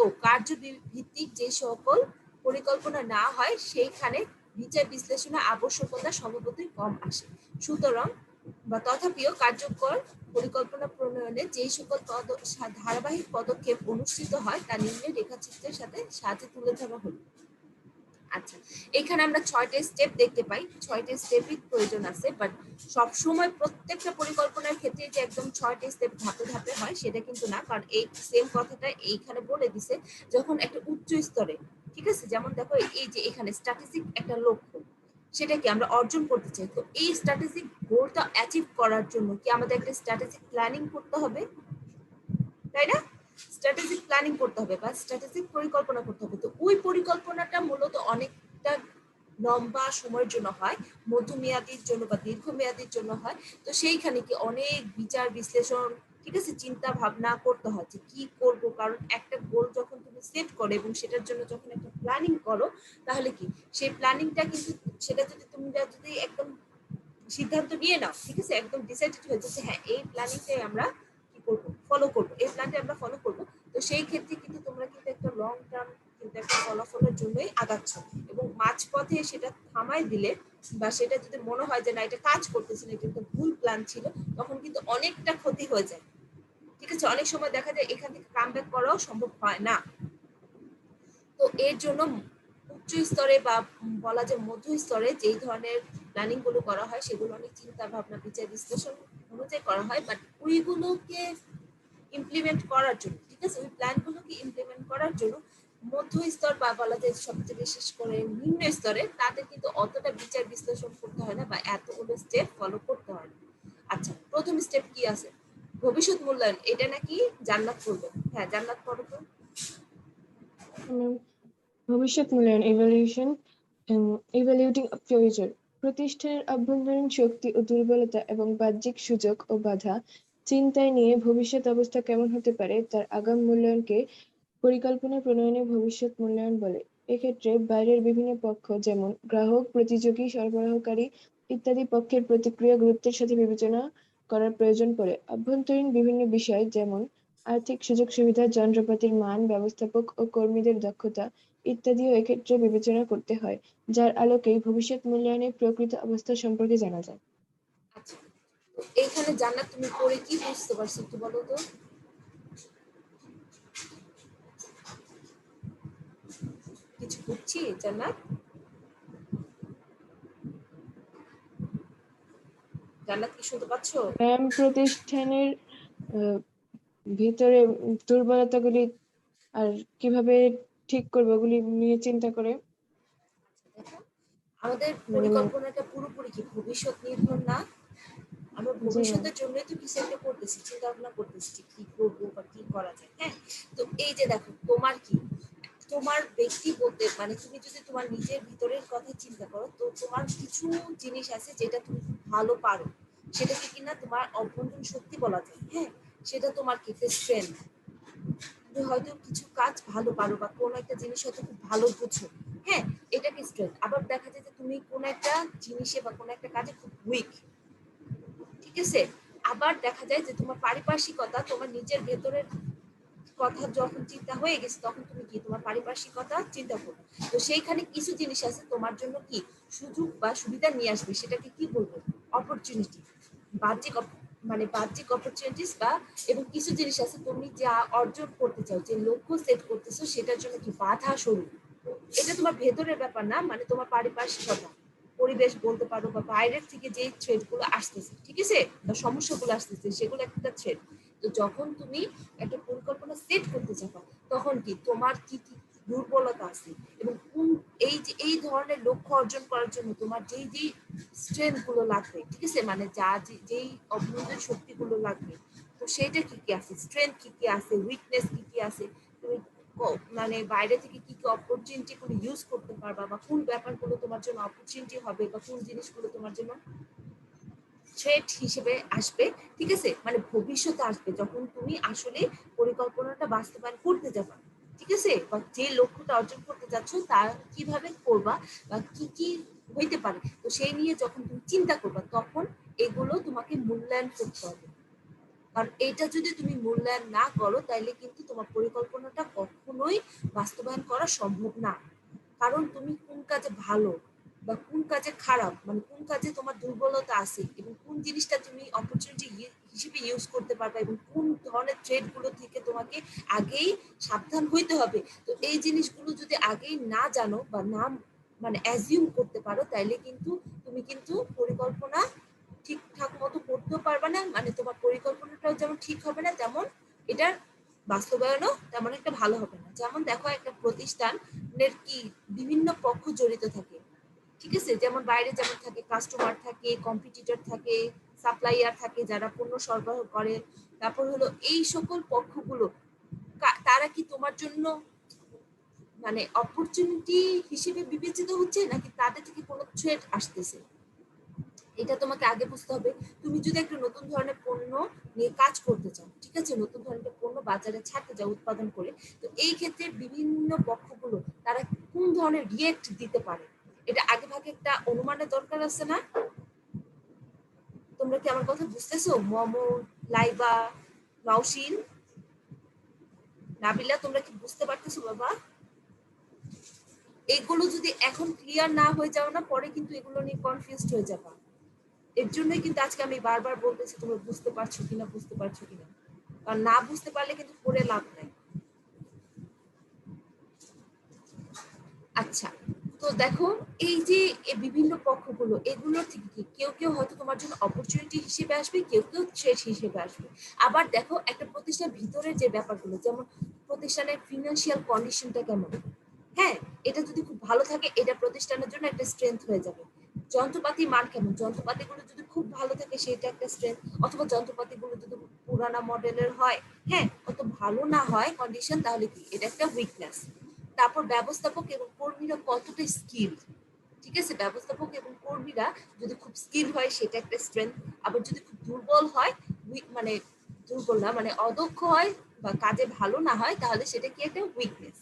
ও কার্য ভিত্তিক যে সকল পরিকল্পনা না হয় সেইখানে বিচার বিশ্লেষণের আবশ্যকতা স্বভাবতই কম আসে। সুতরাং বা তথাপিও কার্যকর পরিকল্পনা প্রণয়নে যে সকল ধারাবাহিক পদক্ষেপ অনুষ্ঠিত হয় তা নিম্নে রেখাচিত্রের সাথে তুলে ধরা হলো। আচ্ছা, এখানে আমরা 6টা স্টেপ দেখতে পাই। 6টা স্টেপই প্রয়োজন আছে, বাট সবসময় প্রত্যেকটা পরিকল্পনার ক্ষেত্রে যে একদম 6টা স্টেপ ধাপে ধাপে হয় সেটা কিন্তু না, কারণ এই সেম কথাটা এইখানে বলে দিছে যখন একটা উচ্চ স্তরে, ঠিক আছে, যেমন দেখো এই যে এখানে স্ট্র্যাটেজিক একটা লক্ষ্য, সেটা কি আমরা অর্জন করতে চাই, তো এই স্ট্র্যাটেজিক গোলটা অ্যাচিভ করার জন্য কি আমাদের একটা স্ট্র্যাটেজিক প্ল্যানিং করতে হবে, তাই না? স্ট্র্যাটেজিক প্ল্যানিং করতে হবে বা স্ট্র্যাটেজিক পরিকল্পনা করতে হবে। তো ওই পরিকল্পনাটা মূলত অনেকটা লম্বা সময়ের জন্য হয়, মধ্যমেয়াদীর জন্য বা দীর্ঘমেয়াদীর জন্য হয়। তো সেইখানে কি অনেক বিচার বিশ্লেষণ, ঠিক আছে, চিন্তা ভাবনা করতে হয় যে কি করব, কারণ একটা গোল যখন তুমি সেট করো এবং সেটার জন্য যখন একটা প্ল্যানিং করো, তাহলে কি সেই প্ল্যানিংটা কিন্তু সেটা যদি একদম সিদ্ধান্ত নিয়ে নাও, ঠিক আছে, একদম ডিসাইডেড হয়ে যাচ্ছে হ্যাঁ এই প্ল্যানিংটাই আমরা কি করব, ফলো করব, এই প্ল্যানটা আমরা ফলো করব, তো সেই ক্ষেত্রে কিন্তু তোমরা কিন্তু একটা লং টার্ম কিন্তু একটা ফলাফলের জন্যই আগাচ্ছ। এবং মাঝপথে সেটা থামাই দিলে বা সেটা যদি মনে হয় যে না এটা কাজ করতেছে না, এটা একটা ভুল প্ল্যান ছিল, তখন কিন্তু অনেকটা ক্ষতি হয়ে যায়, ঠিক আছে? অনেক সময় দেখা যায় এখান থেকে কামব্যাক করাও সম্ভব হয় না। তো এর জন্য উচ্চ স্তরে বা বলা যায় মধ্য স্তরে যেই ধরনের প্ল্যানিং গুলো করা হয় সেগুলো অনেক চিন্তা ভাবনা বিচার বিশ্লেষণ অনুযায়ী করা হয়, বাট ওইগুলোকে ইমপ্লিমেন্ট করার জন্য, ঠিক আছে, ওই প্ল্যানগুলোকে ইমপ্লিমেন্ট করার জন্য মধ্য স্তর বা বলা যায় সবচেয়ে বিশেষ করে নিম্ন স্তরে তাদের কিন্তু অতটা বিচার বিশ্লেষণ করতে হয় না বা এতগুলো স্টেপ ফলো করতে হয় না। আচ্ছা, প্রথম স্টেপ কি আছে, ভবিষ্যৎ মূল্যায়ন, এটা নাকি জান্নাত করবে। হ্যাঁ, জান্নাত পড়ো তো। ম্যাম, ভবিষ্যৎ মূল্যায়ন, ইভ্যালুয়েশন, ইভ্যালুয়েটিং ফিউচার। প্রতিষ্ঠানের অভ্যন্তরীণ শক্তি ও দুর্বলতা এবং বাহ্যিক সুযোগ ও বাধা চিন্তায় নিয়ে ভবিষ্যৎ অবস্থা কেমন হতে পারে তার আগাম মূল্যায়নকে পরিকল্পনা প্রণয়নে ভবিষ্যৎ মূল্যায়ন বলে। এক্ষেত্রে বাইরের বিভিন্ন পক্ষ যেমন গ্রাহক, প্রতিযোগী, সরবরাহকারী ইত্যাদি পক্ষের প্রতিক্রিয়া গুরুত্বের সাথে বিবেচনা করার প্রয়োজন পড়ে। অভ্যন্তরীণ বিভিন্ন বিষয় যেমন আর্থিক সুযোগ সুবিধা, যন্ত্রপাতির মান, ব্যবস্থাপক ও কর্মীদের দক্ষতা ইত্যাদিও এক্ষেত্রে বিবেচনা করতে হয়, যার আলোকেই ভবিষ্যৎ মূল্যায়নের প্রকৃত অবস্থা সম্পর্কে জানা যায়। আচ্ছা, তো এইখানে জান্নাত তুমি পড়ে কি বুঝতে পারছো একটু বলো তো। কিছু বুঝছি জান্নাত? জান্নাত কি শুনতে পাচ্ছো? ম্যাম, প্রতিষ্ঠানের আহ, ভিতরে দুর্বলতাগুলি আর কিভাবে ঠিক করবো ওগুলি নিয়ে চিন্তা করে দেখো, আমাদের মানে পরিকল্পনাটা পুরোপুরি কি ভবিষ্যৎ নির্ভর না? আমরা যে ভবিষ্যতের জন্যই তো কিছু একটা করতেছি, চিন্তা ভাবনা করতেছি যে কি করবো বা কি করা যায়। হ্যাঁ, তো এই যে দেখো তোমার কি, তোমার ব্যক্তি বলতে মানে তুমি যদি তোমার নিজের ভিতরের কথা চিন্তা করো, তো তোমার কিছু জিনিস আছে যেটা তুমি খুব ভালো পারো, সেটাকে কিনা তোমার অভ্যন্তরীণ শক্তি বলা যায়। হ্যাঁ, সেটা তোমার কি স্ট্রেংথ। তুমি হয়তো কিছু কাজ ভালো পারো বা কোনো একটা জিনিস হয়তো খুব ভালো বুঝো। হ্যাঁ, এটা কি স্ট্রেংথ। আবার দেখা যায় যে তুমি কোনো একটা জিনিসে বা কোনো একটা কাজে খুব উইক, ঠিক আছে। আবার দেখা যায় যে তোমার পারিপার্শ্বিকতা, তোমার নিজের ভেতরের কথা যখন চিন্তা হয়ে গেছে, তখন তুমি কি তোমার পারিপার্শ্বিকতা চিন্তা করো। তো সেইখানে কিছু জিনিস আছে তোমার জন্য কি সুযোগ বা সুবিধা নিয়ে আসবে, সেটাকে কি বলবো, অপরচুনিটি, বাহ্যিক মানে বাহ্যিক অপরচুনিটিস বা, এবং কিছু জিনিস আছে তুমি যা অর্জন করতে চাও, যে লক্ষ্য সেট করতেছো, সেটার জন্য কি বাধা স্বরূপ। এটা তোমার ভেতরের ব্যাপার না, মানে তোমার পারিপার্শ্বিকতা, পরিবেশ বলতে পারো, বা বাইরের থেকে যে থ্রেড গুলো আসতেছে, ঠিক আছে, বা সমস্যাগুলো আসতেছে, সেগুলো একটা থ্রেড। তো যখন তুমি একটা পরিকল্পনা সেট করতে যাবা, তখন কি তোমার কি কি দুর্বলতা আছে, এবং কোন এই যে এই ধরনের লক্ষ্য অর্জন করার জন্য তোমার যেই যেই স্ট্রেংথ গুলো লাগবে, ঠিক আছে, মানে যা যেই অভ্যন্তরীণ শক্তিগুলো লাগবে, তো সেইটা কি কি আছে, স্ট্রেংথ কি কি আছে, উইকনেস কি কি আছে, তুমি মানে বাইরে থেকে কি কি অপরচুনিটি গুলো ইউজ করতে পারবা, বা কোন ব্যাপারগুলো তোমার জন্য অপরচুনিটি হবে, বা কোন জিনিসগুলো তোমার জন্য থ্রেট হিসেবে আসবে, ঠিক আছে, মানে ভবিষ্যতে আসবে যখন তুমি আসলে পরিকল্পনাটা বাস্তবায়ন করতে যাবা, ঠিক আছে, বা যে লক্ষ্যটা অর্জন করতে যাচ্ছ তা কিভাবে করবা বা কি কি হইতে পারে, তো সেই নিয়ে যখন তুমি চিন্তা করবা, তখন এগুলো তোমাকে মূল্যায়ন করতে হবে। কারণ এটা যদি তুমি মূল্যায়ন না করো, তাইলে কিন্তু তোমার পরিকল্পনাটা কখনোই বাস্তবায়ন করা সম্ভব না। কারণ তুমি কোন কাজে ভালো বা কোন কাজে খারাপ, মানে কোন কাজে তোমার দুর্বলতা আছে, এবং কোন জিনিসটা তুমি অপরচুনিটি হিসেবে ইউজ করতে পারবে, এবং কোন ধরনের ট্রেড গুলো থেকে তোমাকে আগেই সাবধান হইতে হবে। তো এই জিনিসগুলো যদি আগেই না জানো বা না মানে অ্যাজিউম করতে পারো, তাইলে কিন্তু তুমি কিন্তু পরিকল্পনা ঠিকঠাক মতো করতেও পারবে না, মানে তোমার পরিকল্পনাটাও যেমন ঠিক হবে না, তেমন এটার বাস্তবায়নও তেমন একটা ভালো হবে না। যেমন দেখো, একটা প্রতিষ্ঠানের কি বিভিন্ন পক্ষ জড়িত থাকে, ঠিক আছে, যেমন বাইরে যেমন থাকে কাস্টমার থাকে, কম্পিটিটর থাকে, সাপ্লাইয়ার থাকে যারা পণ্য সরবরাহ করে, তারপর হলো এই সকল পক্ষগুলো তারা কি তোমার জন্য মানে অপরচুনিটি হিসেবে বিবেচিত হচ্ছে, নাকি তাদের থেকে কোনো থ্রেট আসতেছে, এটা তোমাকে আগে বুঝতে হবে। তুমি যদি একটা নতুন ধরনের পণ্য নিয়ে কাজ করতে চাও, ঠিক আছে, নতুন ধরনের পণ্য বাজারে ছাড়তে যাও উৎপাদন করে, তো এই ক্ষেত্রে বিভিন্ন পক্ষগুলো তারা কোন ধরনের রিয়েক্ট দিতে পারে, এটা আগে ভাগে একটা অনুমানের দরকার আছে না? তোমরা কি আমার কথা বুঝতেছো? মমো, লাইবা, নওশিন, নাবিলা, তোমরা কি বুঝতে পারতেছো বাবা? এগুলো যদি এখন ক্লিয়ার না হয়ে যাও না, পরে কিন্তু এগুলো নিয়ে কনফিউজড হয়ে যাবা। এর জন্যই কিন্তু আজকে আমি বারবার বলতেছি, তোমরা বুঝতে পারছো কিনা, বুঝতে পারছো কিনা, কারণ না বুঝতে পারলে কিন্তু পড়ে লাভ নাই। আচ্ছা, তো দেখো, এই যে বিভিন্ন পক্ষগুলো, এগুলো থেকে কি কেউ কেউ হয়তো তোমার জন্য অপরচুনিটি হিসেবে আসবে, কেউ কেউ থ্রেট হিসেবে আসবে। আবার দেখো, একটা প্রতিষ্ঠান ভিতরে যে ব্যাপারগুলো, যেমন প্রতিষ্ঠানের ফিনান্সিয়াল কন্ডিশনটা কেমন, হ্যাঁ, এটা যদি খুব ভালো থাকে, এটা প্রতিষ্ঠানের জন্য একটা স্ট্রেংথ হয়ে যাবে। যন্ত্রপাতি মান কেমন, যন্ত্রপাতিগুলো যদি খুব ভালো থাকে, সেটা একটা স্ট্রেংথ। অথবা যন্ত্রপাতিগুলো যদি পুরানা মডেলের হয়, হ্যাঁ, অত ভালো না হয় কন্ডিশন, তাহলে কি এটা একটা উইকনেস। তারপর ব্যবস্থাপক এবং কর্মীরা কতটা স্কিল, ঠিক আছে, ব্যবস্থাপক এবং কর্মীরা যদি খুব স্কিল হয়, সেটা একটা স্ট্রেংথ। আবার যদি খুব দুর্বল হয়, মানে দুর্বল না মানে অদক্ষ হয় বা কাজে ভালো না হয়, তাহলে সেটা কি একটা উইকনেস।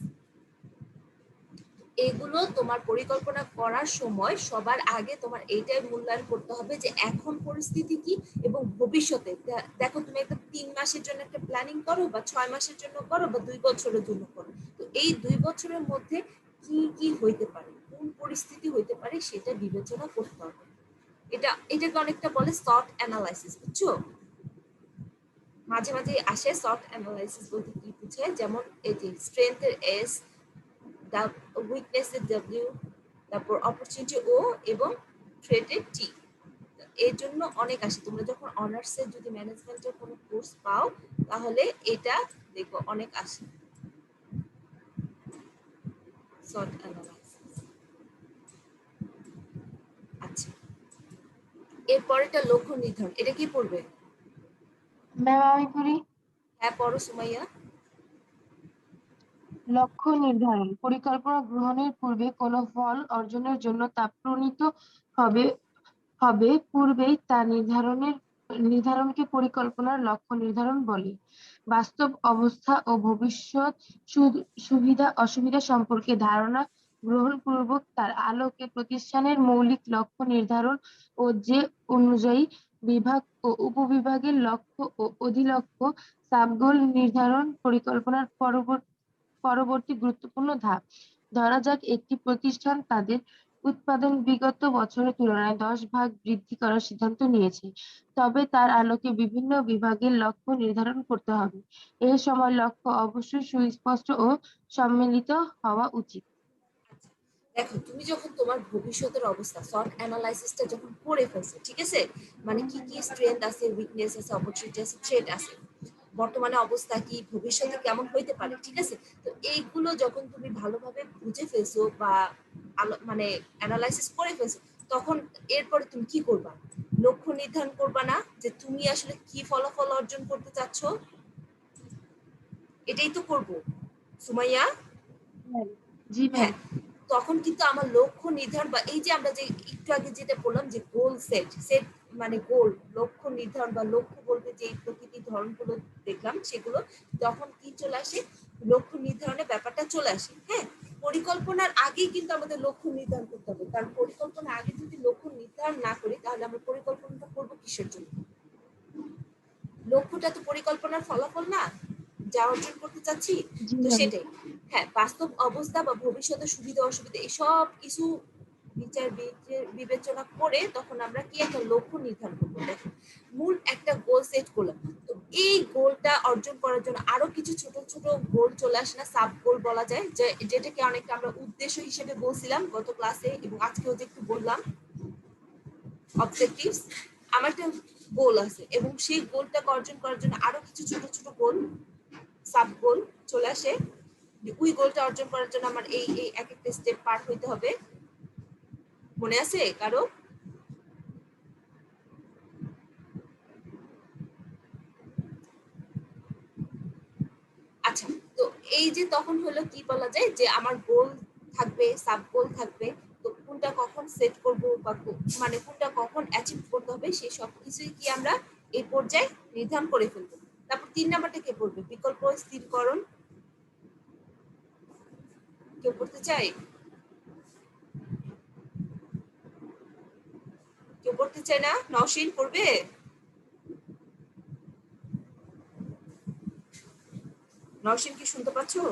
এগুলো তোমার পরিকল্পনা করার সময় সবার আগে তোমার এইটাই মূল্যায়ন করতে হবে যে এখন পরিস্থিতি কি, এবং ভবিষ্যতে। দেখো, তুমি একটা 3 মাসের জন্য একটা প্ল্যানিং করো, বা 6 মাসের জন্য করো, বা 2 বছরের জন্য করো, তো এই 2 বছরের মধ্যে কি কি হইতে পারে, কোন পরিস্থিতি হইতে পারে, সেটা বিবেচনা করতে হবে। এটাকে অনেকটা বলে শর্ট অ্যানালাইসিস, বুঝছো? মাঝে মাঝে আসে শর্ট অ্যানালাইসিস বলতে কি বুঝে, যেমন এই যে স্ট্রেংথের এস, উইকনেস এর ডব্লিউ, তারপর অপরচুনিটি ও, এবং থ্রেটের টি। এর জন্য অনেক আসে। তোমরা যখন অনার্সে যদি ম্যানেজমেন্টের কোনো কোর্স পাও তাহলে এটা দেখো অনেক আসে। SWOT analysis. আচ্ছা, এরপরেরটা লক্ষ্য নির্ধারণ, এটা কি পড়বে? ম্যাম আমি পড়ি। হ্যাঁ পড়ো সুমাইয়া। লক্ষ্য নির্ধারণ পরিকল্পনা গ্রহণের পূর্বে কোনো ফল অর্জনের জন্য তা প্রণীত হবে হবে পূর্বেই তা নির্ধারণকে পরিকল্পনার লক্ষ্য নির্ধারণ বলে। বাস্তব অবস্থা ও ভবিষ্যৎ সুবিধা অসুবিধা সম্পর্কে ধারণা গ্রহণপূর্বক তার আলোকে প্রতিষ্ঠানের মৌলিক লক্ষ্য নির্ধারণ ও যে অনুযায়ী বিভাগ ও উপবিভাগের লক্ষ্য ও অধিলক্ষ্য সাবগোল নির্ধারণ পরিকল্পনার পরবর্তী গুরুত্বপূর্ণ ধাপ। ধরা যাক একটি প্রতিষ্ঠান তাদের উৎপাদন বিগত বছরের তুলনায় 10 ভাগ বৃদ্ধি করার সিদ্ধান্ত নিয়েছে, তবে তার আলোকে বিভিন্ন বিভাগের লক্ষ্য নির্ধারণ করতে হবে। এই সময় লক্ষ্য অবশ্যই সুস্পষ্ট ও সম্মিলিত হওয়া উচিত। দেখো তুমি যখন তোমার ভবিষ্যতের অবস্থা SWOT অ্যানালাইসিসটা যখন করে ফেলছো, ঠিক আছে, মানে কি কি স্ট্রেংথ আছে, উইকনেস আছে, অপরচুনিটি আছে, থ্রেট আছে, বর্তমানে অবস্থা কি, ভবিষ্যতে কেমন হইতে পারে, ঠিক আছে। তো এইগুলো যখন তুমি ভালোভাবে বুঝে ফেলছো বা মানে অ্যানালাইসিস করে ফেলছো, তখন এরপরে তুমি কি করবা? লক্ষ্য নির্ধারণ করবা না যে তুমি আসলে কি ফলাফল অর্জন করতে চাচ্ছ? এটাই তো করবো সুমাইয়া। জি ম্যাম। হ্যাঁ, তখন কিন্তু আমার লক্ষ্য নির্ধারণ বা এই যে আমরা যে একটু আগে যেটা বললাম যে গোল সেট সেট মানে গোল, লক্ষ্য নির্ধারণ বা লক্ষ্য বলতে যে প্রকৃতির ধরনগুলো দেখলাম সেগুলো, তখন কি চলে আসে? লক্ষ্য নির্ধারণের ব্যাপারটা চলে আসে। হ্যাঁ, পরিকল্পনার আগেই কিন্তু আমাদের লক্ষ্য নির্ধারণ করতে হবে, কারণ পরিকল্পনার আগে যদি লক্ষ্য নির্ধারণ না করি তাহলে আমরা পরিকল্পনাটা করবো কিসের জন্য? লক্ষ্যটা তো পরিকল্পনার ফলাফল না, যা অর্জন করতে চাচ্ছি। জি তো ম্যাম। সেটাই। হ্যাঁ, বাস্তব অবস্থা বা ভবিষ্যতের সুবিধা অসুবিধা এসব কিছু বিচার বিবেচনা করে তখন আমরা কি একটা লক্ষ্য নির্ধারণ করবো। দেখো, মূল একটা গোল সেট করলাম, তো এই গোলটা অর্জন করার জন্য আরো কিছু ছোট ছোট গোল চলে আসে না, সাব গোল বলা যায়, যে যেটাকে অনেকটা আমরা উদ্দেশ্য হিসেবে বলছিলাম গত ক্লাসে এবং আজকেও যে একটু বললাম অবজেক্টিভস। আমার একটা গোল আছে এবং সেই গোলটাকে অর্জন করার জন্য আরো কিছু ছোট ছোট গোল সাব গোল চলে আসে। ওই গোলটা অর্জন করার জন্য আমার এই এই এক একটা স্টেপ পার হইতে হবে। মনে আছে কারো? আচ্ছা, তো এই যে তখন হলো কি বলা যায় যে আমার গোল থাকবে, সাব গোল থাকবে, তো কোনটা কখন সেট করব বা মানে কোনটা কখন অ্যাচিভ করতে হবে সেই সব কিছুই কি আমরা এই পর্যায়ে নির্ধারণ করে ফেলবো। তারপর 3 নাম্বারটা কে পড়বে? বিকল্প স্থিরকরণ। কেউ পড়তে চাই? কেউ পড়তে চায় না? নওশীন পড়বে? নওশীন কি শুনতে পাচ্ছো?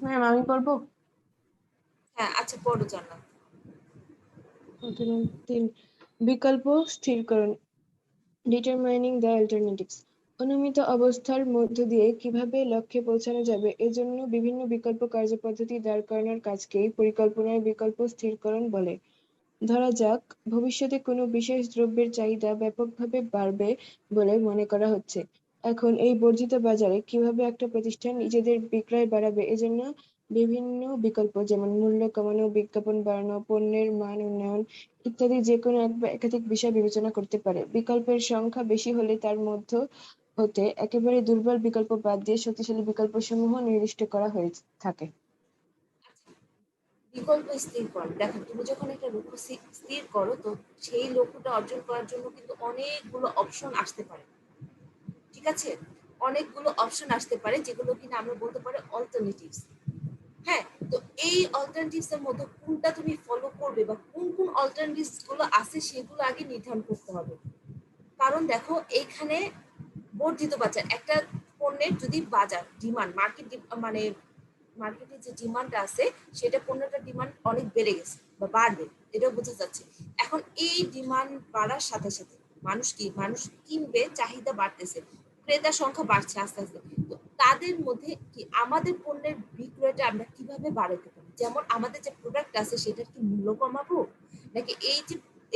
ম্যাম আমি পড়বো। হ্যাঁ আচ্ছা পড়ো জান্নাত। Okay ma'am. 3, বিকল্প স্থিরকরণ ডিটারমাইনিং দ্য অল্টারনেটিভস। অনুমিত অবস্থার মধ্য দিয়ে কিভাবে লক্ষ্যে পৌঁছানো যাবে এজন্য বিভিন্ন বিকল্প কার্যপদ্ধতি দাঁড় করানোর কাজকেই পরিকল্পনার বিকল্প স্থিরকরণ বলে। ধরা যাক ভবিষ্যতে কোনো বিশেষ দ্রব্যের চাহিদা ব্যাপকভাবে বাড়বে বলে মনে করা হচ্ছে। এখন এই বর্ধিত বাজারে কিভাবে একটা প্রতিষ্ঠান নিজেদের বিক্রয় বাড়াবে এজন্য বিভিন্ন বিকল্প যেমন মূল্য কমানো, বিজ্ঞাপন বাড়ানো, পণ্যের মান উন্নয়ন ইত্যাদি যে কোনো এক বা একাধিক বিষয় বিবেচনা করতে পারে। বিকল্পের সংখ্যা বেশি হলে তার মধ্য হতে একেবারে দুর্বল বিকল্প বাদ দিয়ে শক্তিশালী বিকল্পসমূহ নির্দিষ্ট করা হয়ে থাকে। বিকল্প স্থির করো। দেখো তুমি যখন একটা লক্ষ্য স্থির করো তো সেই লক্ষ্যটা অর্জন করার জন্য কিন্তু অনেকগুলো অপশন আসতে পারে, ঠিক আছে, অনেকগুলো অপশন আসতে পারে যেগুলো কিনা আমরা বলতে পারি অল্টারনেটিভস। হ্যাঁ, তো এই অল্টারনেটিভস এর মধ্যে কোনটা তুমি ফলো করবে বা কোন কোন অল্টারনেটিভস গুলো আছে সেগুলো আগে নির্ধারণ করতে হবে। কারণ দেখো এইখানে বর্ধিত বাজার, একটা পণ্যের যদি বাজার ডিমান্ড মার্কেট মানে মার্কেটে যে ডিমান্ড আছে সেটা পণ্যটার ডিমান্ড অনেক বেড়ে গেছে বা বাড়বে, এটাও বোঝা যাচ্ছে। এখন এই ডিমান্ড বাড়ার সাথে সাথে মানুষ কিনবে, চাহিদা বাড়তেছে, ক্রেতার সংখ্যা বাড়ছে আস্তে আস্তে। তো তাদের মধ্যে কি আমাদের পণ্যের বিক্রয়টা আমরা কিভাবে বাড়াতে পারি? যেমন আমাদের যে প্রোডাক্ট আছে সেটার কি মূল্য কমাবো, নাকি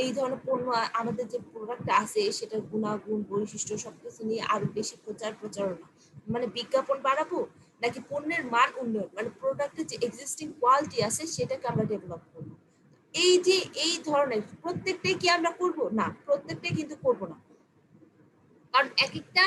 এই ধরনের পণ্য আমাদের যে প্রোডাক্ট আছে সেটার গুণাগুণ বৈশিষ্ট্য সবকিছু নিয়ে আরো বেশি প্রচারণা মানে বিজ্ঞাপন বাড়াবো, নাকি পণ্যের মান উন্নয়ন মানে প্রোডাক্টের যে এক্সিস্টিং কোয়ালিটি আছে সেটাকে আমরা ডেভেলপ করবো। এই ধরনের প্রত্যেকটাই কি আমরা করব না, প্রত্যেকটাই কিন্তু করব না। কারণ এক একটা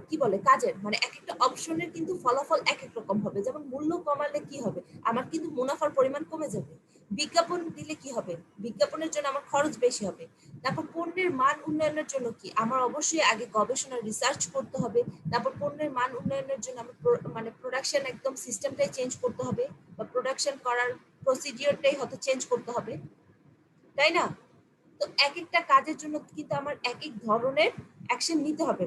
কি বলে কাজের মানে এক একটা অপশনের কিন্তু ফলাফল এক এক রকম হবে। যেমন মূল্য কমালে কি হবে, আমার কিন্তু মুনাফার পরিমাণ কমে যাবে। বিজ্ঞাপন দিলে কি হবে, বিজ্ঞাপনের জন্য আমার খরচ বেশি হবে। তারপর পণ্যের মান উন্নয়নের জন্য কি আমার অবশ্যই আগে গবেষণা রিসার্চ করতে হবে। তারপর পণ্যের মান উন্নয়নের জন্য আমার মানে প্রোডাকশন একদম সিস্টেমটাই চেঞ্জ করতে হবে, বা প্রোডাকশন করার প্রসিডিওরটাই হয়তো চেঞ্জ করতে হবে, তাই না? তো এক একটা কাজের জন্য কিন্তু আমার এক এক ধরনের অ্যাকশন নিতে হবে।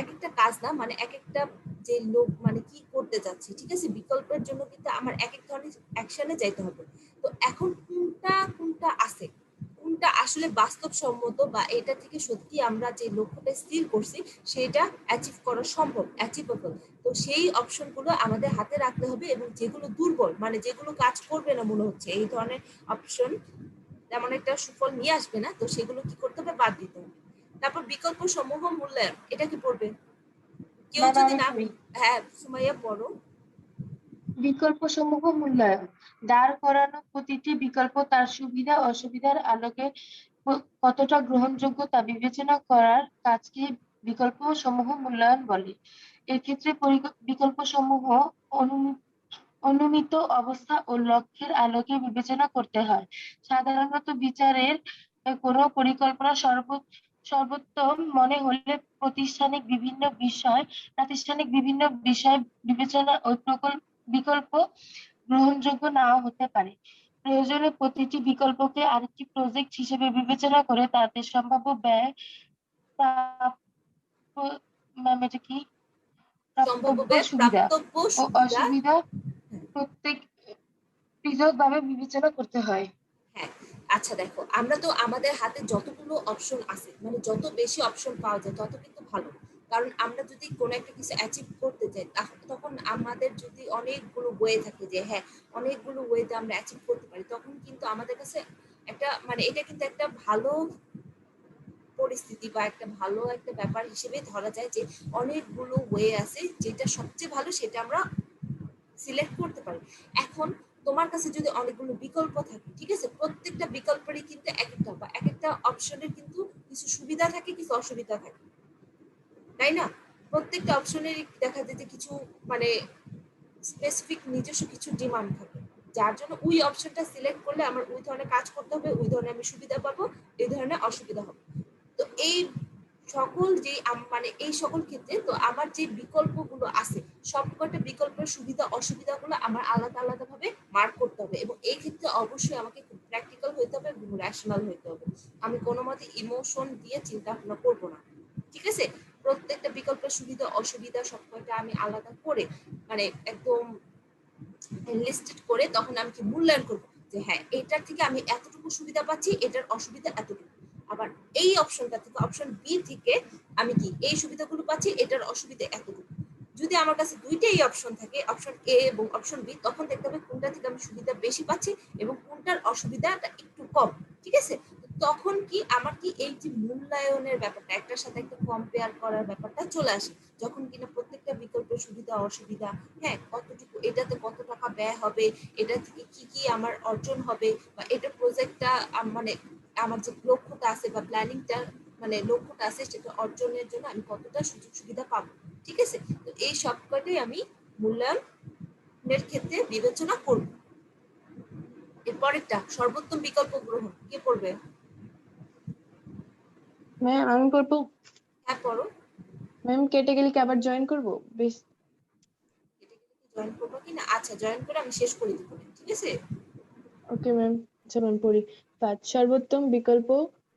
এক একটা কাজ না মানে এক একটা যে লোক মানে কি করতে যাচ্ছে, ঠিক আছে, বিকল্পের জন্য কিন্তু আমার এক এক ধরনের অ্যাকশনে যাইতে হবে। তো এখন কোনটা আছে, কোনটা আসলে বাস্তবসম্মত বা এটা থেকে সত্যি আমরা যে লক্ষ্যটা স্থির করছি সেটা অ্যাচিভ করা সম্ভব, অ্যাচিভেবল, তো সেই অপশনগুলো আমাদের হাতে রাখতে হবে। এবং যেগুলো দুর্বল মানে যেগুলো কাজ করবে না মনে হচ্ছে, এই ধরনের অপশন তেমন একটা সুফল নিয়ে আসবে না, তো সেগুলো কি করতে হবে, বাদ দিতে হবে। তারপর বিকল্প সমূহ মূল্যায়ন, এটা কি পড়বে কেউ ম্যাম যদি আমি না? পড়ি। হ্যাঁ সুমাইয়া পড়ো। বিকল্প সমূহ মূল্যায়ন, দাঁড় করানো প্রতিটি বিকল্প তার সুবিধা অসুবিধার আলোকে কতটা গ্রহণযোগ্য তা বিবেচনা করার কাজকে বিকল্প সমূহ মূল্যায়ন বলে। এক্ষেত্রে বিকল্প সমূহ অনুমিত অবস্থা ও লক্ষ্যের আলোকে বিবেচনা করতে হয়। সাধারণত বিচারের কোনো পরিকল্পনা সর্বোত্তম মনে হলে প্রাতিষ্ঠানিক বিভিন্ন বিষয় বিবেচনা ও বিকল্প গ্রহণযোগ্য নাও হতে পারে। প্রয়োজনে প্রতিটি বিকল্পকে আরেকটি প্রজেক্ট হিসেবে বিবেচনা করে তাদের সম্ভাব্য ব্যয়, প্রাপ্য ম্যাম এটা কি, সম্ভাব্য প্রাপ্তব্য ব্যয় সুবিধা প্রাপ্তব্য ও সুবিধা। অসুবিধা প্রত্যেক পৃথকভাবে বিবেচনা করতে হয়। হ্যাঁ, আচ্ছা দেখো, আমরা তো আমাদের হাতে যতগুলো অপশন আছে মানে যত বেশি অপশন পাওয়া যায় তত কিন্তু ভালো। কারণ আমরা যদি কোনো একটা কিছু অ্যাচিভ করতে চাই তখন আমাদের যদি অনেকগুলো ওয়ে থাকে যে হ্যাঁ অনেকগুলো ওয়েতে আমরা অ্যাচিভ করতে পারি, তখন কিন্তু আমাদের কাছে একটা মানে এটা কিন্তু একটা ভালো পরিস্থিতি বা একটা ভালো একটা ব্যাপার হিসেবে ধরা যায় যে অনেকগুলো ওয়ে আছে, যেটা সবচেয়ে ভালো সেটা আমরা সিলেক্ট করতে পারি। এখন তোমার কাছে যদি অনেকগুলো বিকল্প থাকে, ঠিক আছে, প্রত্যেকটা বিকল্পেরই কিন্তু এক একটা বা এক একটা অপশনের কিন্তু কিছু সুবিধা থাকে কিছু অসুবিধা থাকে, তাই না? প্রত্যেকটা অপশনের দেখা যায় যে কিছু মানে স্পেসিফিক নিজস্ব কিছু ডিমান্ড থাকে, যার জন্য ওই অপশনটা সিলেক্ট করলে আমার ওই ধরনের কাজ করতে হবে, ওই ধরনের আমি সুবিধা পাবো, এই ধরনের অসুবিধা হবে। তো এই সকল যে মানে এই সকল ক্ষেত্রে তো আমার যে বিকল্পগুলো আছে সবকটা বিকল্পের সুবিধা অসুবিধাগুলো আমার আলাদা আলাদা ভাবে মার্ক করতে হবে। এবং এই ক্ষেত্রে অবশ্যই আমাকে খুব প্র্যাকটিক্যাল হইতে হবে এবং রেশনাল হইতে হবে। আমি কোনো মতে ইমোশন দিয়ে চিন্তা ভাবনা করবো না, ঠিক আছে? প্রত্যেকটা বিকল্পের সুবিধা অসুবিধা সবকটা আমি আলাদা করে মানে একদম লিস্টেড করে তখন আমি কি মূল্যায়ন করবো যে হ্যাঁ এটার থেকে আমি এতটুকু সুবিধা পাচ্ছি, এটার অসুবিধা এতটুকু। আবার এই অপশনটা থেকে অপশন বি থেকে আমি কি এই সুবিধাগুলো পাচ্ছি, এটার অসুবিধা এতটুকু। যদি আমার কাছে দুইটাই অপশন থাকে অপশন এ এবং অপশন বি, তখন দেখতে হবে কোনটা থেকে আমি সুবিধা বেশি পাচ্ছি এবং কোনটার অসুবিধাটা একটু কম, ঠিক আছে? তখন কি আমার কি এই যে মূল্যায়নের ব্যাপারটা একটার সাথে একটা কম্পেয়ার করার ব্যাপারটা চলে আসে, যখন কিনা প্রত্যেকটা বিকল্পের সুবিধা অসুবিধা, হ্যাঁ কতটুকু এটাতে কত টাকা ব্যয় হবে, এটা থেকে কি কি আমার অর্জন হবে, বা এটা প্রজেক্টটা মানে আমার যে লক্ষ্যটা আছে বা প্ল্যানিংটা মানে লক্ষ্যটা আছে সেটা অর্জনের জন্য আমি কতটা সুযোগ সুবিধা পাবো, ঠিক আছে? তো এই সবকটাই আমি মূল্যায়নের ক্ষেত্রে বিবেচনা করব। এরপরেরটা সর্বোত্তম বিকল্প গ্রহণ, কে পড়বে? ম্যাম আমি করবো। হ্যাঁ পড়ো। ম্যাম ক্যাটাগরিকে আবার জয়েন করবো বেশ। এটা কি জয়েন করবো কিনা, আচ্ছা জয়েন করে আমি শেষ করে দিব, ঠিক আছে? Okay ma'am. আচ্ছা ম্যাম পড়ি। 5 সর্বোত্তম বিকল্প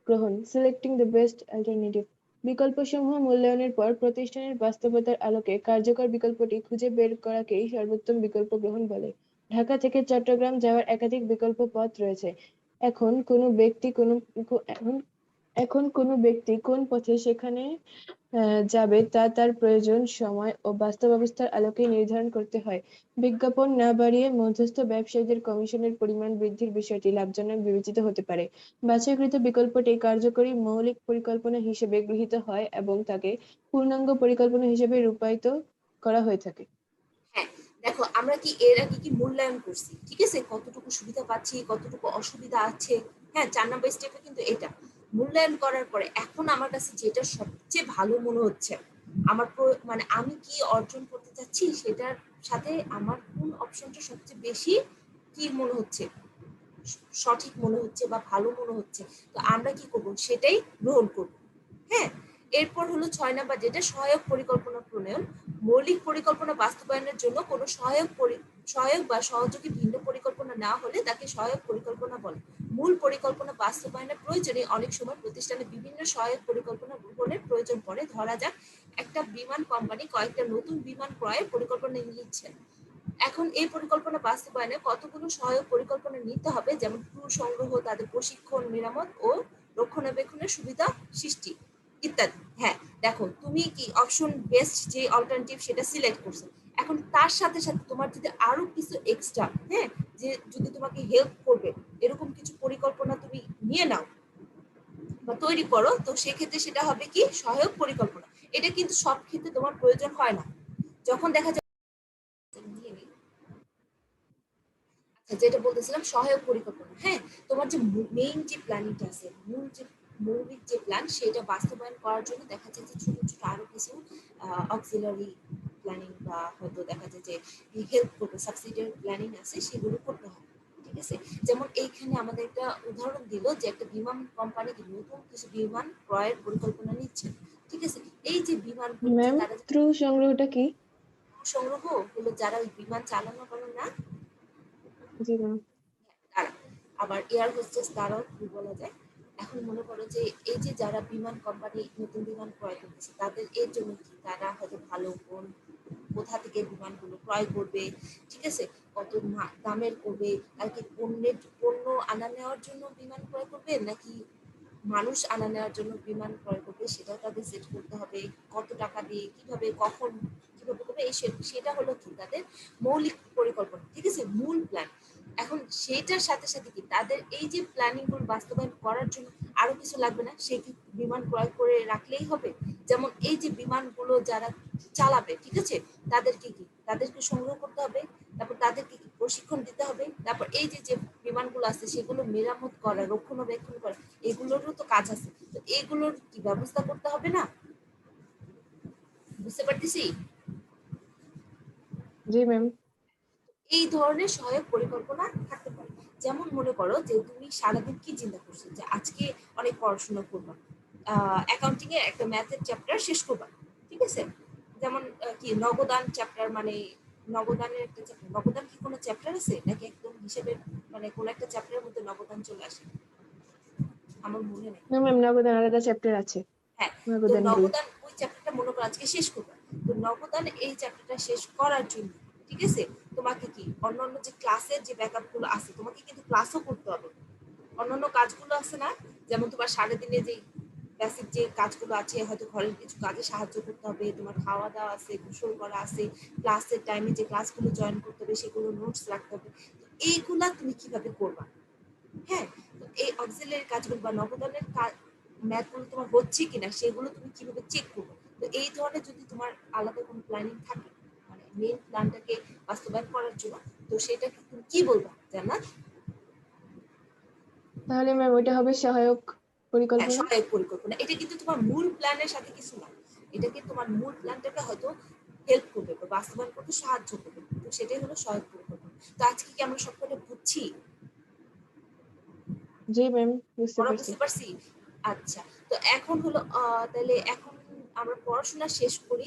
গ্রহণ, সিলেক্টিং দ্য বেস্ট অল্টারনেটিভ। বিকল্পসমূহ মূল্যায়নের পর প্রতিষ্ঠানের বাস্তবতার আলোকে কার্যকর বিকল্পটি খুঁজে বের করাকেই সর্বোত্তম বিকল্প গ্রহণ বলে। ঢাকা থেকে চট্টগ্রাম যাওয়ার একাধিক বিকল্প পথ রয়েছে। এখন কোনো ব্যক্তি কোনো এখন এখন কোনো ব্যক্তি কোন পথে সেখানে যাবে তা তার প্রয়োজন, সময় ও বাস্তব অবস্থার আলোকে নির্ধারণ করতে হয়। বিজ্ঞাপন না বাড়িয়ে মধ্যস্থ ব্যবসায়ীদের কমিশনের পরিমাণ বৃদ্ধির বিষয়টি লাভজনক বিবেচিত হতে পারে। বাছাইকৃত বিকল্পটি কার্যকরী মৌলিক পরিকল্পনা হিসেবে গৃহীত হয় এবং তাকে পূর্ণাঙ্গ পরিকল্পনা হিসেবে রূপায়িত করা হয়ে থাকে। হ্যাঁ, দেখো আমরা কি এর আগে কি মূল্যায়ন করছি, ঠিক আছে, কতটুকু সুবিধা পাচ্ছি, কতটুকু অসুবিধা আছে। হ্যাঁ, 4 নাম্বার স্টেপে কিন্তু এটা মূল্যায়ন করার পরে এখন আমার কাছে যেটা সবচেয়ে ভালো মনে হচ্ছে, আমার মানে আমি কি অর্জন করতে চাচ্ছি সেটার সাথে আমার কোন অপশনটা সবচেয়ে বেশি কি মনে হচ্ছে, সঠিক মনে হচ্ছে বা ভালো মনে হচ্ছে, তো আমরা কি করব সেটাই গ্রহণ করব। হ্যাঁ, এরপর হলো 6 নাম্বার যেটা সহায়ক পরিকল্পনা প্রণয়ন। মৌলিক পরিকল্পনা বাস্তবায়নের জন্য কোনো সহায়ক বা সহযোগী ভিন্ন পরিকল্পনা না হলে তাকে সহায়ক পরিকল্পনা বলে। মূল পরিকল্পনা বাস্তবায়নের প্রয়োজনে অনেক সময় প্রতিষ্ঠানে বিভিন্ন সহায়ক পরিকল্পনা গ্রহণের প্রয়োজন পড়ে। ধরা যাক একটা বিমান কোম্পানি কয়েকটা নতুন বিমান ক্রয়ের পরিকল্পনা নিচ্ছে। এখন এই পরিকল্পনা বাস্তবায়নে কতগুলো সহায়ক পরিকল্পনা নিতে হবে, যেমন ক্রু সংগ্রহ, তাদের প্রশিক্ষণ, মেরামত ও রক্ষণাবেক্ষণের সুবিধা সৃষ্টি ইত্যাদি। হ্যাঁ, দেখো তুমি কি অপশন বেস্ট যে অল্টারনেটিভ সেটা সিলেক্ট করছো। এখন তার সাথে সাথে তোমার যদি আরো কিছু এক্সট্রা, হ্যাঁ, যে যদি তোমাকে হেল্প করবে এরকম কিছু পরিকল্পনা তুমি নিয়ে নাও বা তৈরি করো, তো সেক্ষেত্রে সেটা হবে কি সহায়ক পরিকল্পনা। এটা কিন্তু সব ক্ষেত্রে তোমার প্রয়োজন হয় না। যখন দেখা যায় যেটা বলতেছিলাম সহায়ক পরিকল্পনা, হ্যাঁ, তোমার যে মেইন যে প্ল্যানিংটা আছে, মৌলিক যে প্ল্যান সেটা বাস্তবায়ন করার জন্য দেখা যায় যে ছোট ছোট আরো কিছু অক্সিলারি প্ল্যানিং বা হয়তো দেখা যায় যে হেল্প করবে সাবসিডিয়ারি প্ল্যানিং আছে সেগুলো করতে হবে, ঠিক আছে। যেমন এইখানে আমাদের একটা উদাহরণ দিল যে একটা বিমান কোম্পানি নতুন কিছু বিমান ক্রয়ের পরিকল্পনা নিচ্ছে, ঠিক আছে। এই যে বিমানগুলো যে ম্যাম, তারা ক্রু সংগ্রহটা কি? সংগ্রহ হলো যারা ওই বিমান চালানো করে না জি ম্যাম। তারা, আবার এয়ার হোস্টেস তারাও বলা যায়। এখন মনে করো যে এই যে যারা বিমান কোম্পানি নতুন বিমান ক্রয় করতেছে তাদের এর জন্য কি তারা হয়তো ভালো কোথা থেকে বিমানগুলো ক্রয় করবে, ঠিক আছে, কত দামের করবে, আর কি পণ্য আনা নেওয়ার জন্য বিমান ক্রয় করবে নাকি মানুষ আনা নেওয়ার জন্য বিমান ক্রয় করবে, সেটাও তাদের সেট করতে হবে। কত টাকা দিয়ে কিভাবে কখন কিভাবে করবে সেটা হলো কি তাদের মৌলিক পরিকল্পনা, ঠিক আছে, মূল প্ল্যান। এখন সেটার সাথে সাথে কি তাদের এই যে প্ল্যানিং গুলো বাস্তবায়ন করার জন্য আরো কিছু লাগবে না, সে কি বিমান ক্রয় করে রাখলেই হবে। যেমন এই যে বিমানগুলো যারা চালাবে, ঠিক আছে, তাদেরকে সংগ্রহ করতে হবে, তারপর তাদেরকে কি প্রশিক্ষণ দিতে হবে, তারপর এই যে যে বিমানগুলো আছে সেগুলো মেরামত করা, রক্ষণাবেক্ষণ করা, এগুলোরও তো কাজ আছে, তো এগুলোর কি ব্যবস্থা করতে হবে না, বুঝতে পারতেছি। জি ম্যাম। এই ধরনের সহায়ক পরিকল্পনা থাকতে পারে। যেমন মনে করো যে তুমি সারাদিন কি চিন্তা করছো যে আজকে অনেক পড়াশোনা করবা, অ্যাকাউন্টিং এর একটা ম্যাথের চ্যাপ্টার শেষ করবা, ঠিক আছে। যেমন কি নগদান চ্যাপ্টার, মানে নগদানের একটা চ্যাপ্টার, নগদান কি কোনো চ্যাপ্টার আছে নাকি একদম হিসেবে মানে কোন একটা চ্যাপ্টারের মধ্যে নগদান চলে আসে, আমার মনে নেই। না ম্যাম, নগদান আলাদা চ্যাপ্টার আছে। হ্যাঁ, তো নগদান বই। নবদান ওই চ্যাপ্টারটা মনে করো আজকে শেষ করবে, তো নবদান এই চ্যাপ্টারটা শেষ করার জন্য, ঠিক আছে, তোমাকে কি অন্যান্য যে ক্লাসের যে ব্যাকআপ গুলো আছে তোমাকে কিন্তু ক্লাসও করতে হবে। অন্যান্য কাজগুলো আছে না, যেমন তোমার সারাদিনে যে বেসিক যে কাজগুলো আছে, হয়তো ঘরের কিছু কাজে সাহায্য করতে হবে, তোমার খাওয়া দাওয়া আছে, গোসল করা আছে, ক্লাসের টাইমে যে ক্লাসগুলো জয়েন করতে হবে সেগুলো নোটস রাখতে হবে, তো এইগুলা তুমি কিভাবে করবা। হ্যাঁ, তো এই অক্সিলারি কাজগুলো বা নবদানের ম্যাথগুলো তোমার হচ্ছে কিনা সেগুলো তুমি কিভাবে চেক করবে। তো এই ধরনের যদি তোমার আলাদা কোনো প্ল্যানিং থাকে মানে মেইন প্ল্যানটাকে বাস্তবায়ন করার জন্য, তো সেটা তুমি কি বলবা জানা। তাহলে ম্যাম ওইটা হবে সহায়ক হ্যাঁ, পরিকল্পনা। সহায়ক পরিকল্পনা, এটা কিন্তু তোমার মূল প্ল্যানের সাথে কিছু না, এটা কি তোমার মূল প্ল্যানটাকে হয়তো হেল্প করবে বা বাস্তবায়ন করতে সাহায্য করবে, তো সেটাই হলো সহায়ক পরিকল্পনা। তো আজকে কি আমরা সবকটা বুঝছি, জি ম্যাম, বুঝতে পড়া পারছি। বুঝতে পারছি। আচ্ছা, তো এখন হলো তাহলে এখন আমরা পড়াশোনা শেষ করি।